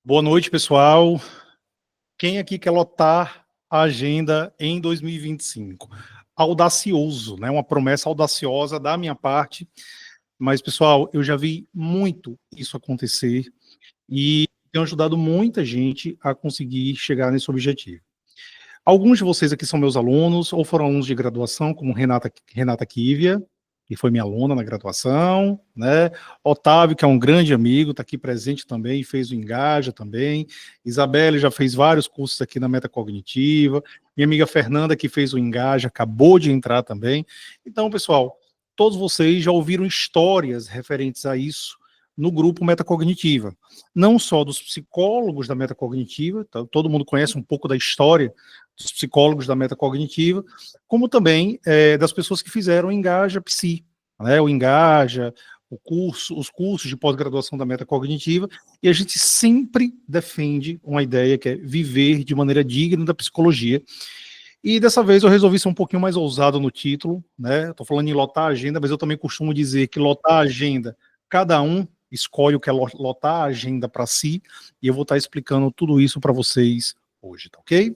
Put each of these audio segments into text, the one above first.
Boa noite, pessoal. Quem aqui quer lotar a agenda em 2025? Audacioso, né? Uma promessa audaciosa da minha parte. Mas, pessoal, eu já vi muito isso acontecer e tenho ajudado muita gente a conseguir chegar nesse objetivo. Alguns de vocês aqui são meus alunos, ou foram alunos de graduação, como Renata Kivia, que foi minha aluna na graduação, né? Otávio, que é um grande amigo, está aqui presente também, fez o Engaja também. Isabelle já fez vários cursos aqui na Metacognitiva. Minha amiga Fernanda, que fez o Engaja, acabou de entrar também. Então, pessoal, todos vocês já ouviram histórias referentes a isso no grupo Metacognitiva. Não só dos psicólogos da Metacognitiva, tá? Todo mundo conhece um pouco da história dos psicólogos da Metacognitiva, como também das pessoas que fizeram o Engaja Psi, né? O Engaja, os cursos de pós-graduação da Metacognitiva, e a gente sempre defende uma ideia que é viver de maneira digna da psicologia. E dessa vez eu resolvi ser um pouquinho mais ousado no título, né? Estou falando em lotar a agenda, mas eu também costumo dizer que lotar a agenda, cada um escolhe o que é lotar a agenda para si, e eu vou estar explicando tudo isso para vocês hoje, tá ok?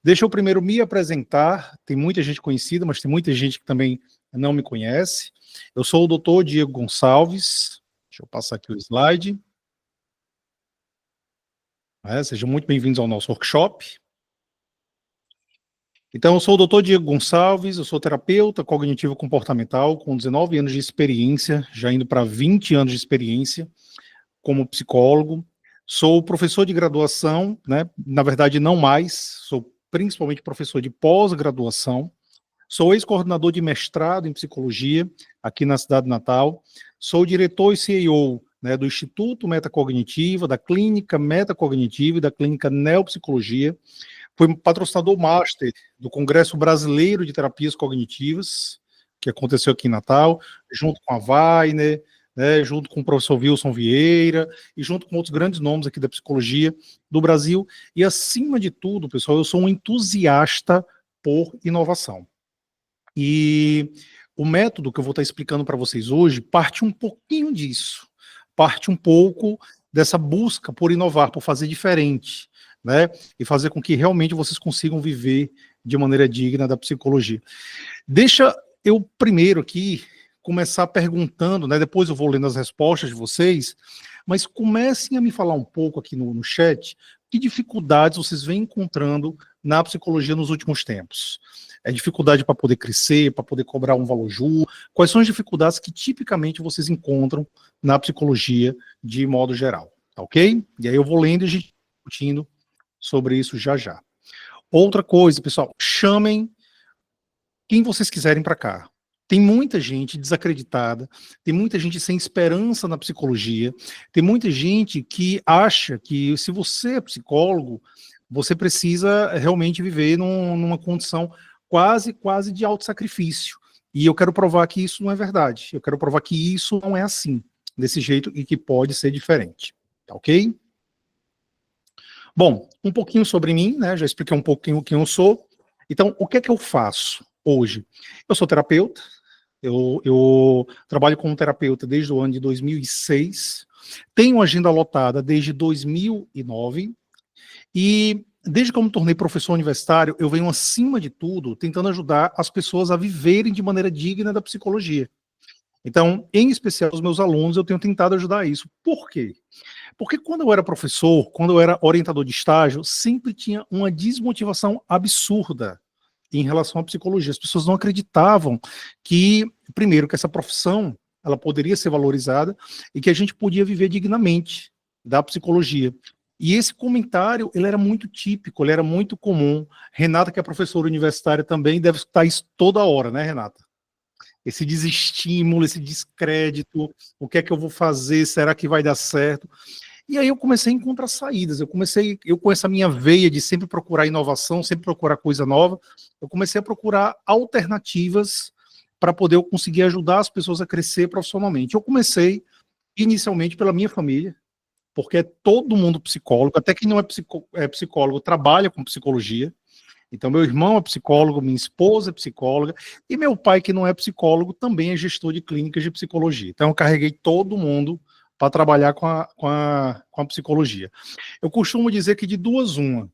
Deixa eu primeiro me apresentar. Tem muita gente conhecida, mas tem muita gente que também não me conhece. Eu sou o Dr. Diego Gonçalves. Deixa eu passar aqui o slide. Sejam muito bem-vindos ao nosso workshop. Então, eu sou o Dr. Diego Gonçalves, eu sou terapeuta cognitivo-comportamental com 19 anos de experiência, já indo para 20 anos de experiência como psicólogo. Sou professor de graduação, né? Na verdade, não mais, sou principalmente professor de pós-graduação. Sou ex-coordenador de mestrado em psicologia aqui na cidade natal. Sou diretor e CEO, né, do Instituto Metacognitiva, da Clínica Metacognitiva e da Clínica Neopsicologia. Fui patrocinador master do Congresso Brasileiro de Terapias Cognitivas, que aconteceu aqui em Natal, junto com a Weiner, né, junto com o professor Wilson Vieira, e junto com outros grandes nomes aqui da psicologia do Brasil. E, acima de tudo, pessoal, eu sou um entusiasta por inovação. E o método que eu vou estar explicando para vocês hoje parte um pouquinho disso, parte um pouco dessa busca por inovar, por fazer diferente, né? E fazer com que realmente vocês consigam viver de maneira digna da psicologia. Deixa eu primeiro aqui começar perguntando, né? Depois eu vou lendo as respostas de vocês, mas comecem a me falar um pouco aqui no chat que dificuldades vocês vêm encontrando na psicologia nos últimos tempos. É dificuldade para poder crescer, para poder cobrar um valor justo? Quais são as dificuldades que tipicamente vocês encontram na psicologia de modo geral, tá ok? E aí eu vou lendo e a gente discutindo sobre isso já já. Outra coisa, pessoal, chamem quem vocês quiserem para cá. Tem muita gente desacreditada, tem muita gente sem esperança na psicologia, tem muita gente que acha que se você é psicólogo, você precisa realmente viver numa condição quase de autossacrifício. E eu quero provar que isso não é verdade. Eu quero provar que isso não é assim, desse jeito, e que pode ser diferente. Tá ok? Bom, um pouquinho sobre mim, né? Já expliquei um pouquinho quem eu sou. Então, o que é que eu faço hoje? Eu sou terapeuta, eu trabalho como terapeuta desde o ano de 2006, tenho agenda lotada desde 2009, e desde que eu me tornei professor universitário, eu venho, acima de tudo, tentando ajudar as pessoas a viverem de maneira digna da psicologia. Então, em especial os meus alunos, eu tenho tentado ajudar isso. Por quê? Porque quando eu era professor, quando eu era orientador de estágio, sempre tinha uma desmotivação absurda em relação à psicologia. As pessoas não acreditavam que, primeiro, que essa profissão ela poderia ser valorizada e que a gente podia viver dignamente da psicologia. E esse comentário, ele era muito típico, ele era muito comum. Renata, que é professora universitária também, deve escutar isso toda hora, né, Renata? Esse desestímulo, esse descrédito, o que é que eu vou fazer, será que vai dar certo? E aí eu comecei a encontrar saídas, eu com essa minha veia de sempre procurar inovação, sempre procurar coisa nova, eu comecei a procurar alternativas para poder eu conseguir ajudar as pessoas a crescer profissionalmente. Eu comecei inicialmente pela minha família, porque é todo mundo psicólogo, até quem não é psicólogo trabalha com psicologia. Então, meu irmão é psicólogo, minha esposa é psicóloga, e meu pai, que não é psicólogo, também é gestor de clínicas de psicologia. Então, eu carreguei todo mundo para trabalhar com a psicologia. Eu costumo dizer que de duas, uma.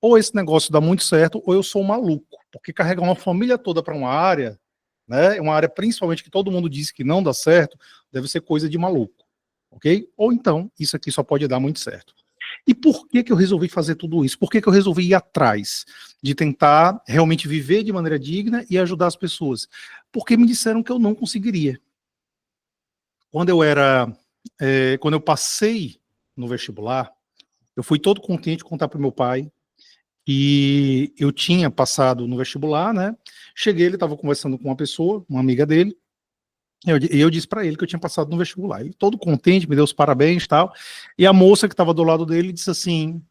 Ou esse negócio dá muito certo, ou eu sou um maluco. Porque carregar uma família toda para uma área, né, uma área principalmente que todo mundo diz que não dá certo, deve ser coisa de maluco. Ok? Ou então, isso aqui só pode dar muito certo. E por que que eu resolvi fazer tudo isso? Por que que eu resolvi ir atrás de tentar realmente viver de maneira digna e ajudar as pessoas? Porque me disseram que eu não conseguiria. Quando eu era, quando eu passei no vestibular, eu fui todo contente contar para o meu pai que eu tinha passado no vestibular, né? Cheguei, ele estava conversando com uma pessoa, uma amiga dele, e eu disse para ele que eu tinha passado no vestibular. Ele todo contente, me deu os parabéns e tal. E a moça que estava do lado dele disse assim: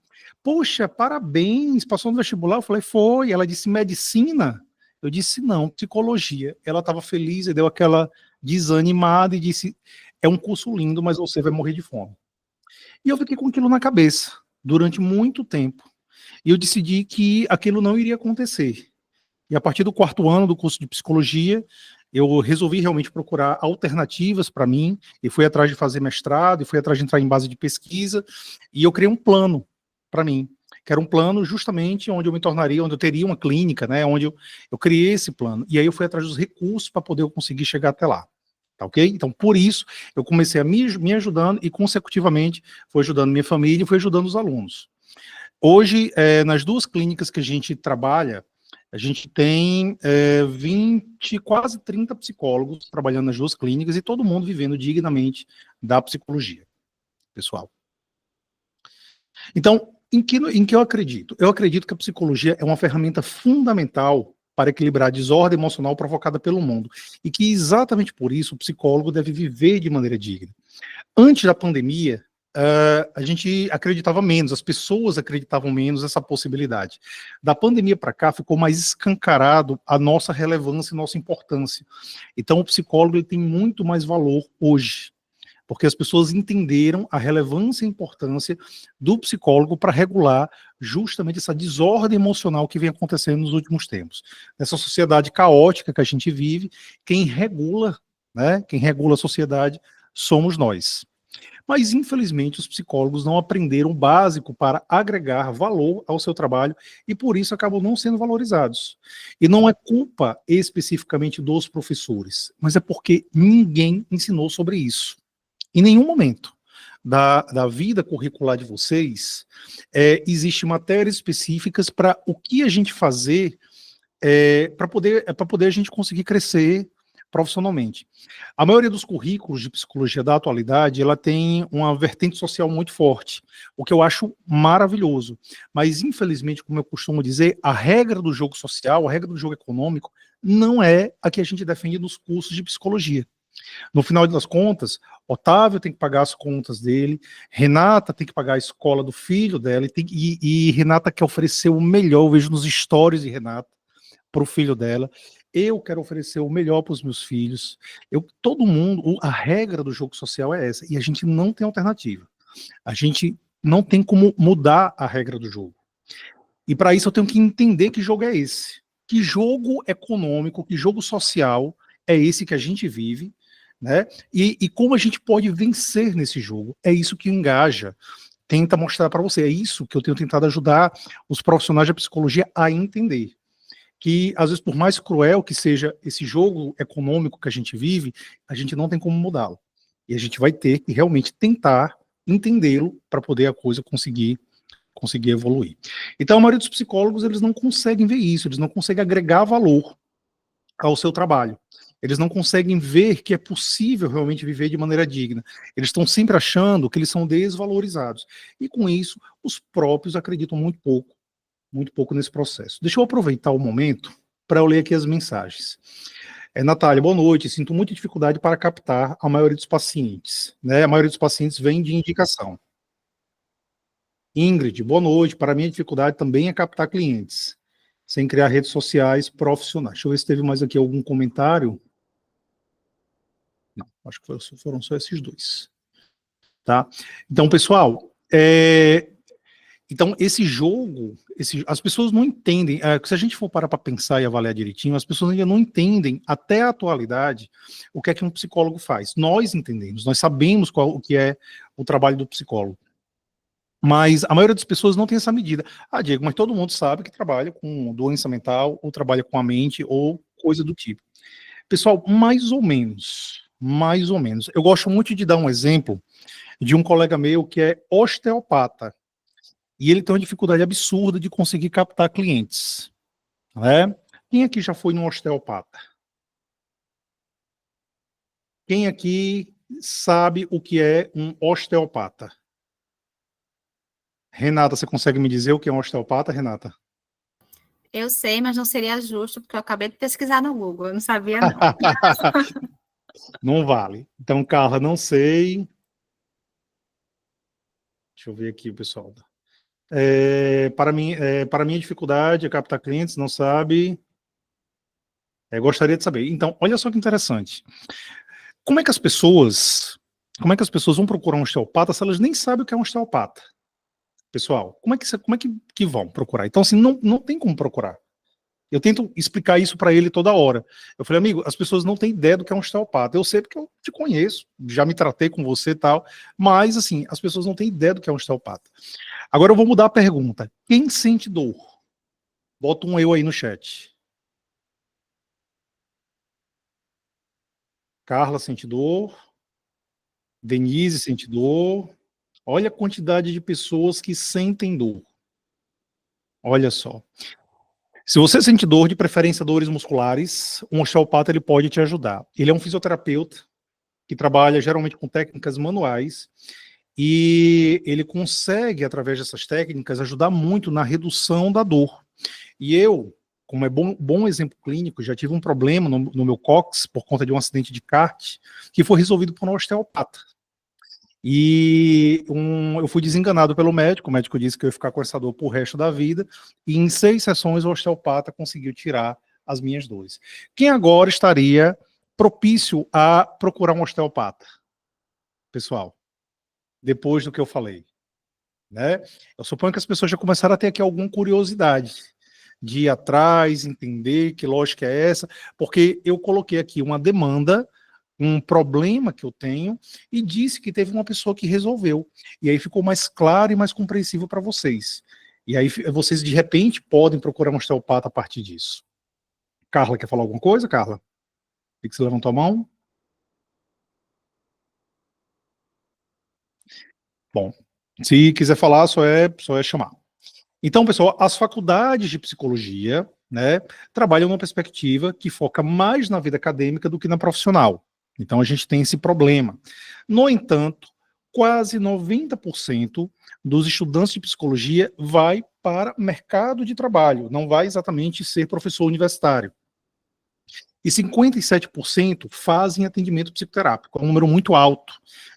Poxa, parabéns, passou no vestibular? Eu falei: Foi. Ela disse: Medicina? Eu disse: Não, psicologia. Ela estava feliz e deu aquela desanimada e disse: É um curso lindo, mas você vai morrer de fome. E eu fiquei com aquilo na cabeça durante muito tempo. E eu decidi que aquilo não iria acontecer. E a partir do quarto ano do curso de psicologia, eu resolvi realmente procurar alternativas para mim, e fui atrás de fazer mestrado, e fui atrás de entrar em base de pesquisa, e eu criei um plano para mim, que era um plano justamente onde eu me tornaria, onde eu teria uma clínica, né, onde eu criei esse plano. E aí eu fui atrás dos recursos para poder eu conseguir chegar até lá. Tá ok? Então, por isso, eu comecei a me ajudando e, consecutivamente, foi ajudando minha família e foi ajudando os alunos. Hoje, nas duas clínicas que a gente trabalha, a gente tem 20, quase 30 psicólogos trabalhando nas duas clínicas e todo mundo vivendo dignamente da psicologia, pessoal. Então, em que eu acredito? Eu acredito que a psicologia é uma ferramenta fundamental para equilibrar a desordem emocional provocada pelo mundo e que exatamente por isso o psicólogo deve viver de maneira digna. Antes da pandemia, a gente acreditava menos, as pessoas acreditavam menos nessa possibilidade. Da pandemia para cá, ficou mais escancarado a nossa relevância e nossa importância. Então, o psicólogo ele tem muito mais valor hoje, porque as pessoas entenderam a relevância e importância do psicólogo para regular justamente essa desordem emocional que vem acontecendo nos últimos tempos. Nessa sociedade caótica que a gente vive, quem regula, né, quem regula a sociedade somos nós. Mas, infelizmente, os psicólogos não aprenderam o básico para agregar valor ao seu trabalho e, por isso, acabam não sendo valorizados. E não é culpa especificamente dos professores, mas é porque ninguém ensinou sobre isso. Em nenhum momento da vida curricular de vocês existe matérias específicas para o que a gente fazer para poder a gente conseguir crescer profissionalmente. A maioria dos currículos de psicologia da atualidade, ela tem uma vertente social muito forte, o que eu acho maravilhoso. Mas, infelizmente, como eu costumo dizer, a regra do jogo social, a regra do jogo econômico, não é a que a gente defende nos cursos de psicologia. No final das contas, Otávio tem que pagar as contas dele, Renata tem que pagar a escola do filho dela, e Renata quer oferecer o melhor, eu vejo nos stories de Renata, para o filho dela. Eu quero oferecer o melhor para os meus filhos. Todo mundo, a regra do jogo social é essa, e a gente não tem alternativa. A gente não tem como mudar a regra do jogo. E para isso eu tenho que entender que jogo é esse. Que jogo econômico, que jogo social é esse que a gente vive, né? E como a gente pode vencer nesse jogo. É isso que engaja. Tenta mostrar para você. É isso que eu tenho tentado ajudar os profissionais da psicologia a entender. Que, às vezes, por mais cruel que seja esse jogo econômico que a gente vive, a gente não tem como mudá-lo. E a gente vai ter que realmente tentar entendê-lo para poder a coisa conseguir evoluir. Então, a maioria dos psicólogos, eles não conseguem ver isso, eles não conseguem agregar valor ao seu trabalho. Eles não conseguem ver que é possível realmente viver de maneira digna. Eles estão sempre achando que eles são desvalorizados. E com isso, os próprios acreditam muito pouco nesse processo. Deixa eu aproveitar o momento para eu ler aqui as mensagens. Natália, boa noite. Sinto muita dificuldade para captar a maioria dos pacientes. Né? A maioria dos pacientes vem de indicação. Ingrid, boa noite. Para mim, a dificuldade também é captar clientes, sem criar redes sociais profissionais. Deixa eu ver se teve mais aqui algum comentário. Não, acho que foram só esses dois. Tá? Então, pessoal, Então, esse jogo, as pessoas não entendem, se a gente for parar para pensar e avaliar direitinho, as pessoas ainda não entendem, até a atualidade, o que é que um psicólogo faz. Nós entendemos, nós sabemos o que é o trabalho do psicólogo. Mas a maioria das pessoas não tem essa medida. Ah, Diego, mas todo mundo sabe que trabalha com doença mental, ou trabalha com a mente, ou coisa do tipo. Pessoal, mais ou menos. Mais ou menos. Eu gosto muito de dar um exemplo de um colega meu que é osteopata. E ele tem uma dificuldade absurda de conseguir captar clientes. Né? Quem aqui já foi num osteopata? Quem aqui sabe o que é um osteopata? Renata, você consegue me dizer o que é um osteopata, Renata? Eu sei, mas não seria justo, porque eu acabei de pesquisar no Google, eu não sabia, não. Não vale. Então, Carla, não sei. Deixa eu ver aqui, pessoal. Para mim, a dificuldade é captar clientes, não sabe. Gostaria de saber. Então, olha só que interessante. Como é que as pessoas vão procurar um osteopata se elas nem sabem o que é um osteopata? Pessoal, como é que vão procurar? Então, assim, não tem como procurar. Eu tento explicar isso para ele toda hora. Eu falei, amigo, as pessoas não têm ideia do que é um osteopata. Eu sei porque eu te conheço, já me tratei com você e tal, mas, assim, as pessoas não têm ideia do que é um osteopata. Agora eu vou mudar a pergunta. Quem sente dor? Bota um eu aí no chat. Carla sente dor. Denise sente dor. Olha a quantidade de pessoas que sentem dor. Olha só. Se você sente dor, de preferência dores musculares, um osteopata ele pode te ajudar. Ele é um fisioterapeuta que trabalha geralmente com técnicas manuais e ele consegue, através dessas técnicas, ajudar muito na redução da dor. E eu, como é bom exemplo clínico, já tive um problema no meu cóccix por conta de um acidente de kart que foi resolvido por um osteopata. E eu fui desenganado pelo médico, o médico disse que eu ia ficar com essa dor pro resto da vida, e em 6 sessões o osteopata conseguiu tirar as minhas dores. Quem agora estaria propício a procurar um osteopata? Pessoal, depois do que eu falei, né? Eu suponho que as pessoas já começaram a ter aqui alguma curiosidade de ir atrás, entender que lógica é essa, porque eu coloquei aqui uma demanda, um problema que eu tenho, e disse que teve uma pessoa que resolveu. E aí ficou mais claro e mais compreensível para vocês. E aí vocês, de repente, podem procurar um osteopata a partir disso. Carla, quer falar alguma coisa, Carla? E que você levantou a mão? Bom, se quiser falar, só é chamar. Então, pessoal, as faculdades de psicologia, né, trabalham numa perspectiva que foca mais na vida acadêmica do que na profissional. Então, a gente tem esse problema. No entanto, quase 90% dos estudantes de psicologia vai para mercado de trabalho, não vai exatamente ser professor universitário. E 57% fazem atendimento psicoterápico. É um número muito alto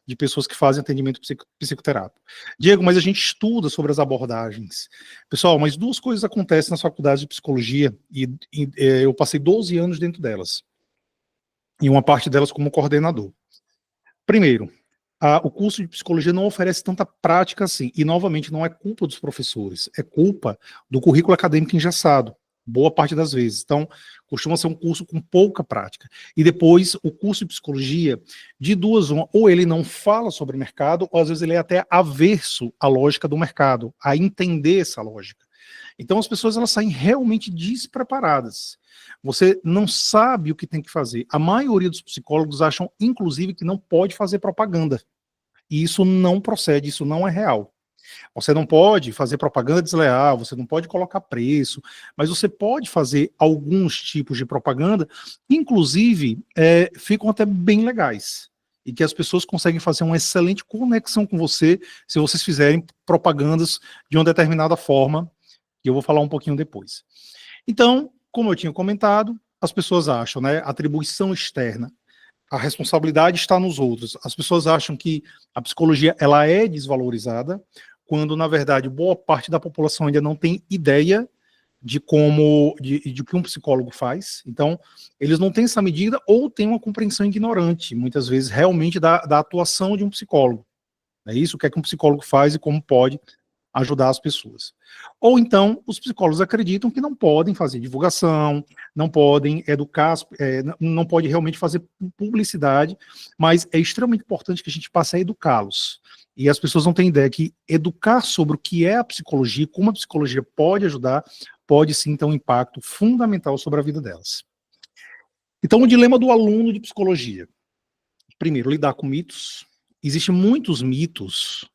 de pessoas que fazem atendimento psicoterápico. Diego, mas a gente estuda sobre as abordagens. Pessoal, mas 2 coisas acontecem nas faculdades de psicologia, e eu passei 12 anos dentro delas. E uma parte delas como coordenador. Primeiro, o curso de psicologia não oferece tanta prática assim. E, novamente, não é culpa dos professores, é culpa do currículo acadêmico engessado, boa parte das vezes. Então, costuma ser um curso com pouca prática. E depois, o curso de psicologia, de 2 uma, ou ele não fala sobre o mercado, ou às vezes ele é até averso à lógica do mercado, a entender essa lógica. Então, as pessoas elas saem realmente despreparadas. Você não sabe o que tem que fazer. A maioria dos psicólogos acham, inclusive, que não pode fazer propaganda. E isso não procede, isso não é real. Você não pode fazer propaganda desleal, você não pode colocar preço, mas você pode fazer alguns tipos de propaganda, inclusive ficam até bem legais. E que as pessoas conseguem fazer uma excelente conexão com você se vocês fizerem propagandas de uma determinada forma, que eu vou falar um pouquinho depois. Então, como eu tinha comentado, as pessoas acham, né, atribuição externa, a responsabilidade está nos outros. As pessoas acham que a psicologia ela é desvalorizada, quando, na verdade, boa parte da população ainda não tem ideia de de que um psicólogo faz. Então, eles não têm essa medida ou têm uma compreensão ignorante, muitas vezes, realmente, da atuação de um psicólogo. É isso, o que é que um psicólogo faz e como pode ajudar as pessoas. Ou então, os psicólogos acreditam que não podem fazer divulgação, não podem educar, não pode realmente fazer publicidade, mas é extremamente importante que a gente passe a educá-los. E as pessoas não têm ideia que educar sobre o que é a psicologia, como a psicologia pode ajudar, pode sim ter um impacto fundamental sobre a vida delas. Então, o dilema do aluno de psicologia. Primeiro, lidar com mitos. Existem muitos mitos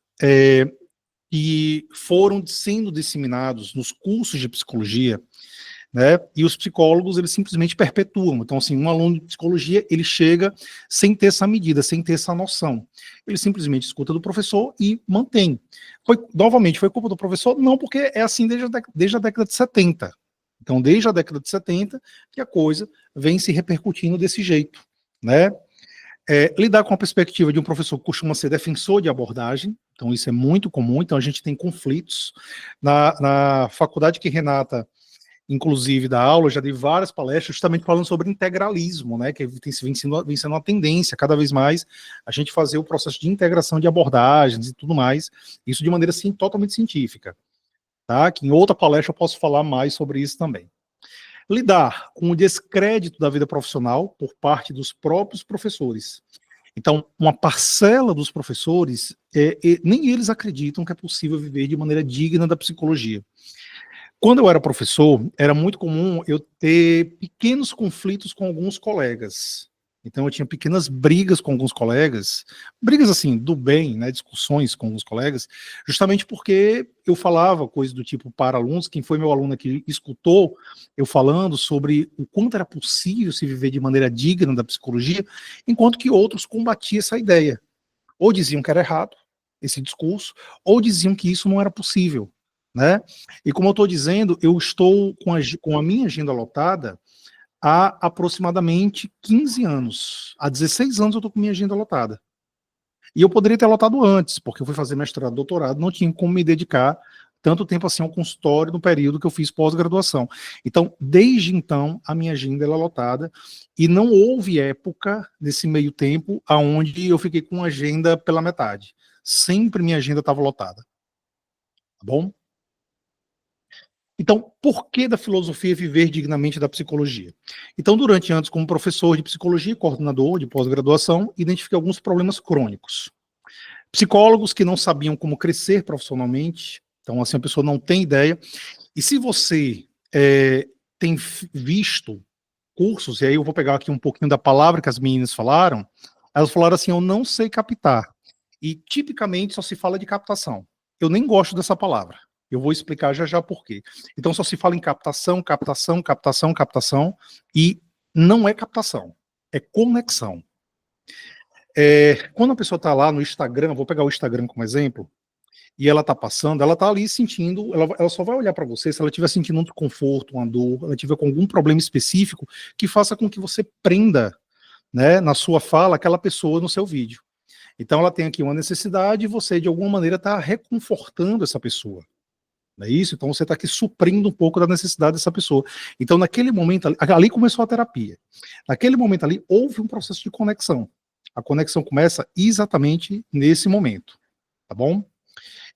que foram sendo disseminados nos cursos de psicologia, né? E os psicólogos, eles simplesmente perpetuam. Então, assim, um aluno de psicologia, ele chega sem ter essa medida, sem ter essa noção. Ele simplesmente escuta do professor e mantém. Novamente, foi culpa do professor? Não, porque é assim desde a década de 70. Então, desde a década de 70, que a coisa vem se repercutindo desse jeito, né? Lidar com a perspectiva de um professor que costuma ser defensor de abordagem, então isso é muito comum, então a gente tem conflitos. Na faculdade que Renata, inclusive, dá aula, eu já dei várias palestras justamente falando sobre integralismo, né, que vem sendo uma tendência, cada vez mais, a gente fazer o processo de integração de abordagens e tudo mais, isso de maneira, assim, totalmente científica, tá? Que em outra palestra eu posso falar mais sobre isso também. Lidar com o descrédito da vida profissional por parte dos próprios professores. Então, uma parcela dos professores, nem eles acreditam que é possível viver de maneira digna da psicologia. Quando eu era professor, era muito comum eu ter pequenos conflitos com alguns colegas. Então, eu tinha pequenas brigas com alguns colegas, brigas assim, do bem, né, discussões com alguns colegas, justamente porque eu falava coisas do tipo para alunos, quem foi meu aluno aqui escutou eu falando sobre o quanto era possível se viver de maneira digna da psicologia, enquanto que outros combatiam essa ideia. Ou diziam que era errado esse discurso, ou diziam que isso não era possível, né? E como eu estou dizendo, eu estou com a minha agenda lotada há aproximadamente 15 anos. Há 16 anos eu estou com minha agenda lotada. E eu poderia ter lotado antes, porque eu fui fazer mestrado, doutorado, não tinha como me dedicar tanto tempo assim ao consultório no período que eu fiz pós-graduação. Então, desde então, a minha agenda é lotada, e não houve época, nesse meio tempo, aonde eu fiquei com a agenda pela metade. Sempre minha agenda estava lotada. Tá bom? Então, por que da filosofia viver dignamente da psicologia? Então, durante anos como professor de psicologia e coordenador de pós-graduação, identifiquei alguns problemas crônicos. Psicólogos que não sabiam como crescer profissionalmente, então assim a pessoa não tem ideia. E se você tem visto cursos, e aí eu vou pegar aqui um pouquinho da palavra que as meninas falaram, elas falaram assim, eu não sei captar. E tipicamente só se fala de captação. Eu nem gosto dessa palavra. Eu vou explicar já já por quê. Então só se fala em captação, captação, captação, captação, e não é captação, é conexão. Quando a pessoa está lá no Instagram, vou pegar o Instagram como exemplo, e ela está passando, ela está ali sentindo, ela só vai olhar para você se ela estiver sentindo um desconforto, uma dor, ela estiver com algum problema específico que faça com que você prenda, né, na sua fala aquela pessoa no seu vídeo. Então ela tem aqui uma necessidade e você de alguma maneira está reconfortando essa pessoa. Não é isso? Então você está aqui suprindo um pouco da necessidade dessa pessoa. Então naquele momento, ali começou a terapia. Naquele momento ali houve um processo de conexão. A conexão começa exatamente nesse momento, tá bom?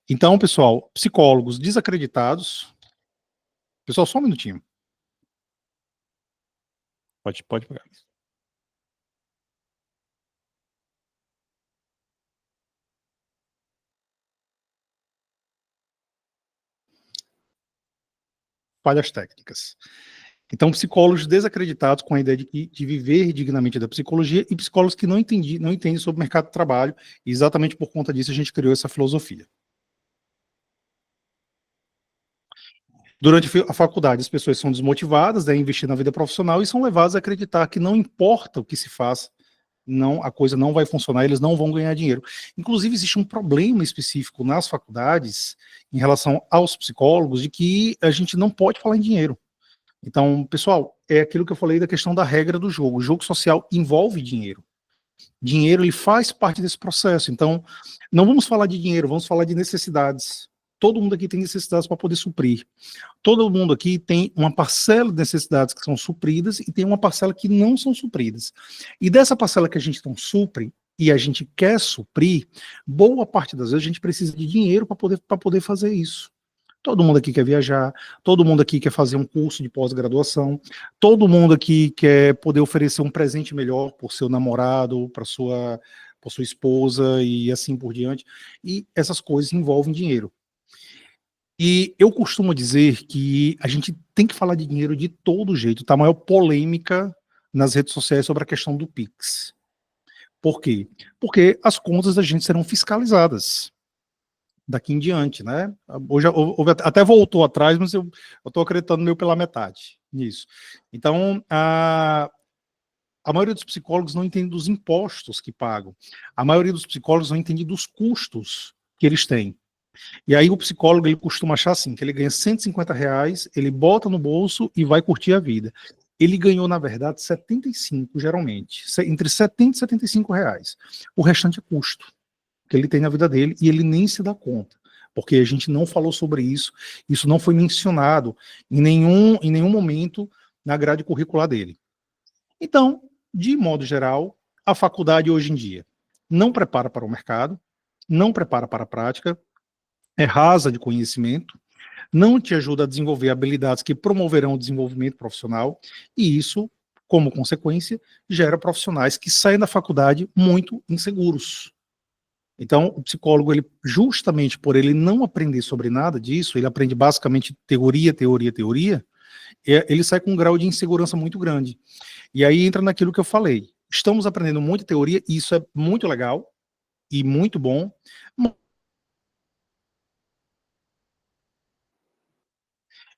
Então, pessoal, psicólogos desacreditados. Pessoal, só um minutinho. Pode pegar. Falhas técnicas. Então, psicólogos desacreditados com a ideia de viver dignamente da psicologia e psicólogos que não entendem sobre o mercado de trabalho, e exatamente por conta disso a gente criou essa filosofia. Durante a faculdade, as pessoas são desmotivadas a investir na vida profissional e são levadas a acreditar que não importa o que se faça, a coisa não vai funcionar, eles não vão ganhar dinheiro. Inclusive, existe um problema específico nas faculdades em relação aos psicólogos de que a gente não pode falar em dinheiro. Então, pessoal, é aquilo que eu falei da questão da regra do jogo. O jogo social envolve dinheiro. Dinheiro, ele faz parte desse processo. Então, não vamos falar de dinheiro, vamos falar de necessidades. Todo mundo aqui tem necessidades para poder suprir. Todo mundo aqui tem uma parcela de necessidades que são supridas e tem uma parcela que não são supridas. E dessa parcela que a gente não supre, e a gente quer suprir, boa parte das vezes a gente precisa de dinheiro para poder fazer isso. Todo mundo aqui quer viajar, todo mundo aqui quer fazer um curso de pós-graduação, todo mundo aqui quer poder oferecer um presente melhor por seu namorado, por sua esposa e assim por diante. E essas coisas envolvem dinheiro. E eu costumo dizer que a gente tem que falar de dinheiro de todo jeito. Tá a maior polêmica nas redes sociais sobre a questão do Pix. Por quê? Porque as contas da gente serão fiscalizadas daqui em diante, né? Hoje até voltou atrás, mas eu estou acreditando meio pela metade nisso. Então, a maioria dos psicólogos não entende dos impostos que pagam. A maioria dos psicólogos não entende dos custos que eles têm. E aí o psicólogo ele costuma achar assim, que ele ganha R$ 150, ele bota no bolso e vai curtir a vida. Ele ganhou, na verdade, 75, geralmente, entre 70 e R$ 75. O restante é custo que ele tem na vida dele e ele nem se dá conta, porque a gente não falou sobre isso não foi mencionado em nenhum momento na grade curricular dele. Então, de modo geral, a faculdade hoje em dia não prepara para o mercado, não prepara para a prática, é rasa de conhecimento, não te ajuda a desenvolver habilidades que promoverão o desenvolvimento profissional, e isso, como consequência, gera profissionais que saem da faculdade muito inseguros. Então, o psicólogo, ele, justamente por ele não aprender sobre nada disso, ele aprende basicamente teoria, teoria, teoria, ele sai com um grau de insegurança muito grande. E aí entra naquilo que eu falei. Estamos aprendendo muita teoria, e isso é muito legal e muito bom.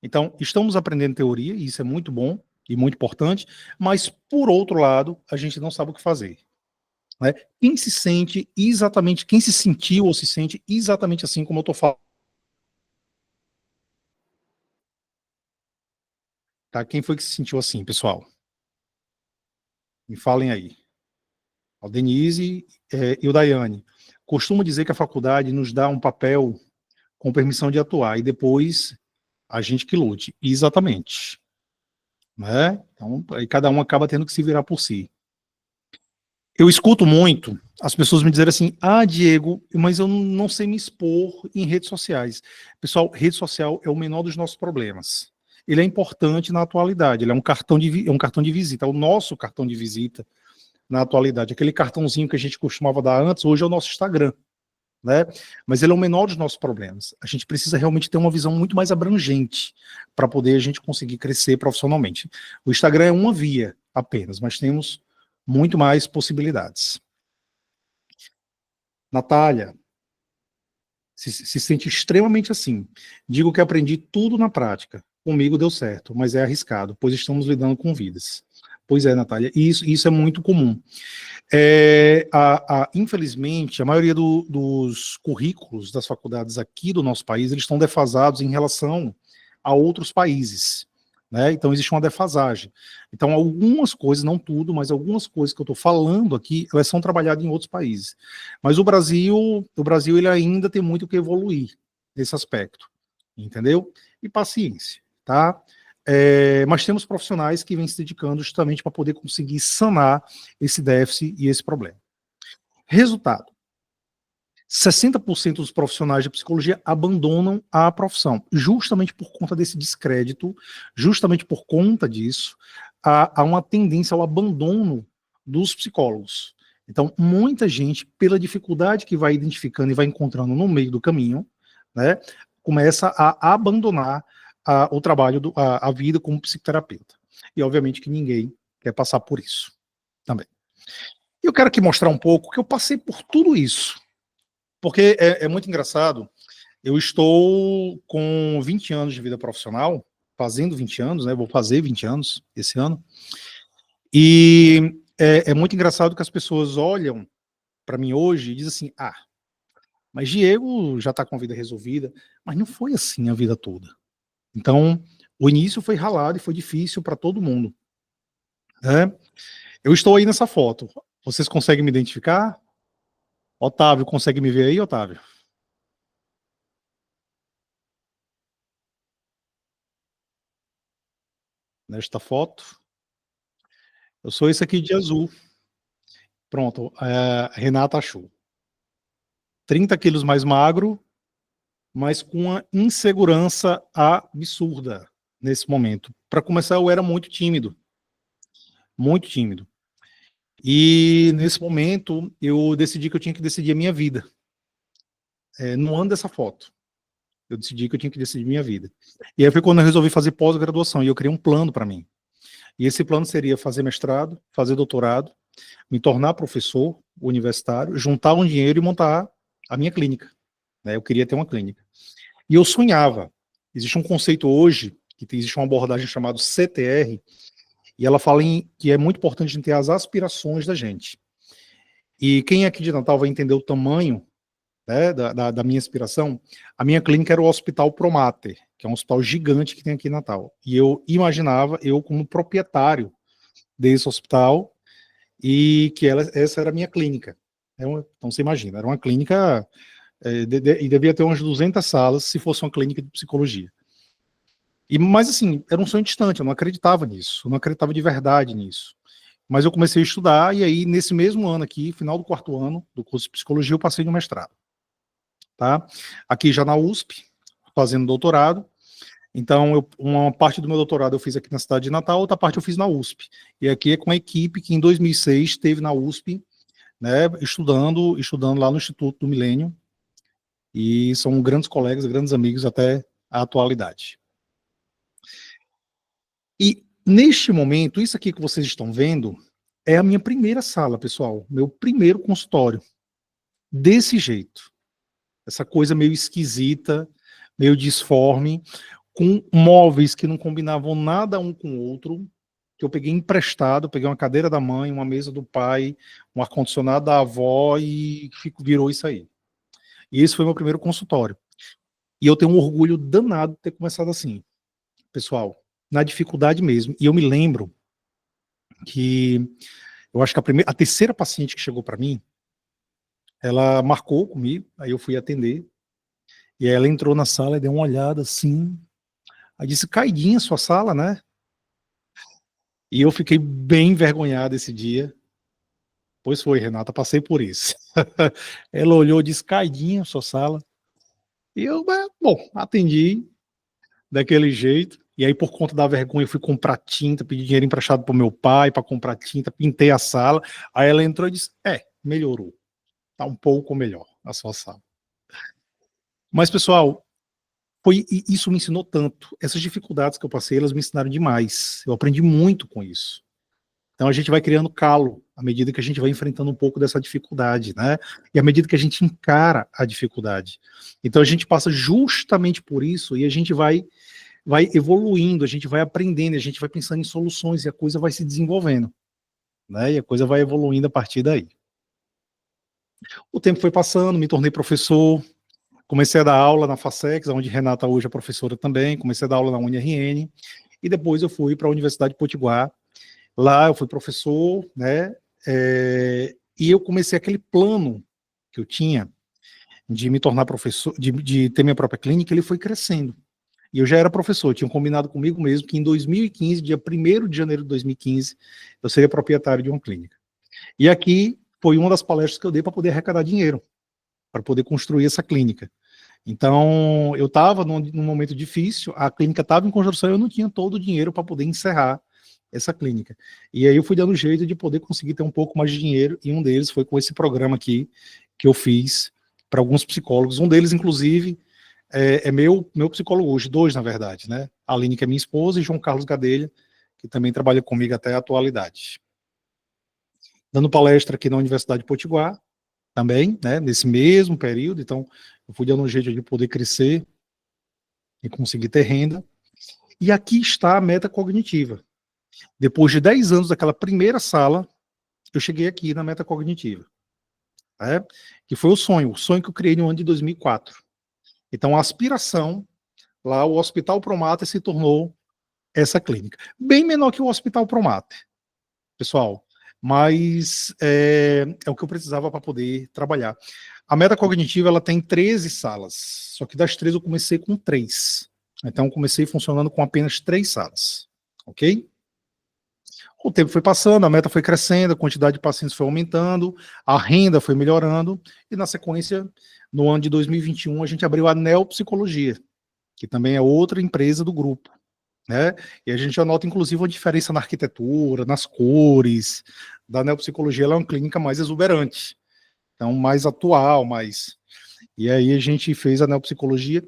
Então, estamos aprendendo teoria, e isso é muito bom e muito importante, mas, por outro lado, a gente não sabe o que fazer. Né? Quem se sente exatamente, quem se sentiu ou se sente exatamente assim como eu estou falando. Tá? Quem foi que se sentiu assim, pessoal? Me falem aí. O Denise e o Daiane. Costumo dizer que a faculdade nos dá um papel com permissão de atuar, e depois a gente que lute. Exatamente. Né? Então, aí cada um acaba tendo que se virar por si. Eu escuto muito as pessoas me dizerem assim: ah, Diego, mas eu não sei me expor em redes sociais. Pessoal, rede social é o menor dos nossos problemas. Ele é importante na atualidade, ele é um é um cartão de visita, é o nosso cartão de visita na atualidade. Aquele cartãozinho que a gente costumava dar antes, hoje é o nosso Instagram, né? Mas ele é o menor dos nossos problemas. A gente precisa realmente ter uma visão muito mais abrangente para poder a gente conseguir crescer profissionalmente. O Instagram é uma via apenas, mas temos muito mais possibilidades. Natália, se sente extremamente assim. Digo que aprendi tudo na prática. Comigo deu certo, mas é arriscado, pois estamos lidando com vidas. Pois é, Natália, isso é muito comum. Infelizmente, a maioria dos currículos das faculdades aqui do nosso país, eles estão defasados em relação a outros países. Né? Então, existe uma defasagem. Então, algumas coisas, não tudo, mas algumas coisas que eu estou falando aqui, elas são trabalhadas em outros países. Mas o Brasil ele ainda tem muito que evoluir nesse aspecto, entendeu? E paciência, tá? Mas temos profissionais que vêm se dedicando justamente para poder conseguir sanar esse déficit e esse problema. Resultado: 60% dos profissionais de psicologia abandonam a profissão, justamente por conta desse descrédito, justamente por conta disso, há uma tendência ao abandono dos psicólogos. Então, muita gente, pela dificuldade que vai identificando e vai encontrando no meio do caminho, né, começa a abandonar o trabalho, a vida como psicoterapeuta. E, obviamente, que ninguém quer passar por isso também. E eu quero aqui mostrar um pouco que eu passei por tudo isso. Porque é muito engraçado, eu estou com 20 anos de vida profissional, fazendo 20 anos, né? Vou fazer 20 anos esse ano. E é muito engraçado que as pessoas olham para mim hoje e dizem assim: ah, mas Diego já está com a vida resolvida. Mas não foi assim a vida toda. Então, o início foi ralado e foi difícil para todo mundo. Né? Eu estou aí nessa foto. Vocês conseguem me identificar? Otávio, consegue me ver aí, Otávio? Nesta foto. Eu sou esse aqui de azul. Pronto, a Renata achou. 30 quilos mais magro, mas com uma insegurança absurda nesse momento. Para começar, eu era muito tímido. Muito tímido. E nesse momento, eu decidi que eu tinha que decidir a minha vida. No ano dessa foto, eu decidi que eu tinha que decidir minha vida. E aí foi quando eu resolvi fazer pós-graduação, e eu criei um plano para mim. E esse plano seria fazer mestrado, fazer doutorado, me tornar professor universitário, juntar um dinheiro e montar a minha clínica. Né? Eu queria ter uma clínica. E eu sonhava. Existe um conceito hoje, existe uma abordagem chamada CTR, e ela fala que é muito importante a gente ter as aspirações da gente. E quem aqui de Natal vai entender o tamanho, né, da minha inspiração, a minha clínica era o Hospital Promater, que é um hospital gigante que tem aqui em Natal. E eu imaginava, eu como proprietário desse hospital, e que essa era a minha clínica. Então você imagina, era uma clínica, e devia ter umas 200 salas, se fosse uma clínica de psicologia. Mas assim, era um sonho distante, eu não acreditava nisso, eu não acreditava de verdade nisso. Mas eu comecei a estudar, e aí nesse mesmo ano aqui, final do 4º ano do curso de psicologia, eu passei no mestrado. Tá? Aqui já na USP, fazendo doutorado. Então, uma parte do meu doutorado eu fiz aqui na cidade de Natal, outra parte eu fiz na USP. E aqui é com a equipe que em 2006 esteve na USP, né, estudando lá no Instituto do Milênio. E são grandes colegas, grandes amigos até a atualidade. E neste momento, isso aqui que vocês estão vendo é a minha primeira sala, pessoal, meu primeiro consultório. Desse jeito. Essa coisa meio esquisita, meio disforme, com móveis que não combinavam nada um com o outro, que eu peguei emprestado, peguei uma cadeira da mãe, uma mesa do pai, um ar-condicionado da avó e virou isso aí. E esse foi meu primeiro consultório. E eu tenho um orgulho danado de ter começado assim, pessoal, na dificuldade mesmo. E eu me lembro que, eu acho que a terceira paciente que chegou para mim, ela marcou comigo, aí eu fui atender, e aí ela entrou na sala e deu uma olhada assim, aí disse, caidinha sua sala, né? E eu fiquei bem envergonhado esse dia. Pois foi, Renata, passei por isso. Ela olhou, disse, caidinha sua sala. E eu, bom, atendi daquele jeito. E aí, por conta da vergonha, eu fui comprar tinta, pedi dinheiro emprestado pro meu pai para comprar tinta, pintei a sala. Aí ela entrou e disse, melhorou. Tá um pouco melhor a sua sala. Mas, pessoal, isso me ensinou tanto. Essas dificuldades que eu passei, elas me ensinaram demais. Eu aprendi muito com isso. Então a gente vai criando calo à medida que a gente vai enfrentando um pouco dessa dificuldade, né? E à medida que a gente encara a dificuldade. Então a gente passa justamente por isso e a gente vai evoluindo, a gente vai aprendendo, a gente vai pensando em soluções e a coisa vai se desenvolvendo, né? E a coisa vai evoluindo a partir daí. O tempo foi passando, me tornei professor, comecei a dar aula na FASEX, onde Renata hoje é professora também, comecei a dar aula na UniRN, e depois eu fui para a Universidade de Potiguar. Lá eu fui professor, né, e eu comecei aquele plano que eu tinha de me tornar professor, de ter minha própria clínica, ele foi crescendo. E eu já era professor, tinham combinado comigo mesmo que em 2015, dia 1º de janeiro de 2015, eu seria proprietário de uma clínica. E aqui foi uma das palestras que eu dei para poder arrecadar dinheiro, para poder construir essa clínica. Então, eu estava num momento difícil, a clínica estava em construção, eu não tinha todo o dinheiro para poder encerrar essa clínica. E aí eu fui dando jeito de poder conseguir ter um pouco mais de dinheiro, e um deles foi com esse programa aqui, que eu fiz para alguns psicólogos. Um deles, inclusive, é meu psicólogo hoje, 2, na verdade, né? A Aline, que é minha esposa, e João Carlos Gadelha, que também trabalha comigo até a atualidade. Dando palestra aqui na Universidade de Potiguar, também, né? Nesse mesmo período, então eu fui dando um jeito de poder crescer e conseguir ter renda. E aqui está a meta cognitiva. Depois de 10 anos daquela primeira sala, eu cheguei aqui na meta cognitiva, né? Que foi o sonho que eu criei no ano de 2004. Então, a aspiração, lá o Hospital Promater se tornou essa clínica. Bem menor que o Hospital Promater, pessoal, mas é o que eu precisava para poder trabalhar. A meta cognitiva, ela tem 13 salas, só que das 13 eu comecei com 3. Então, eu comecei funcionando com apenas 3 salas, ok? O tempo foi passando, a meta foi crescendo, a quantidade de pacientes foi aumentando, a renda foi melhorando, e na sequência, no ano de 2021, a gente abriu a Neopsicologia, que também é outra empresa do grupo, né? E a gente já nota, inclusive, uma diferença na arquitetura, nas cores. Da Neopsicologia, ela é uma clínica mais exuberante, então mais atual, mais... E aí a gente fez a Neopsicologia,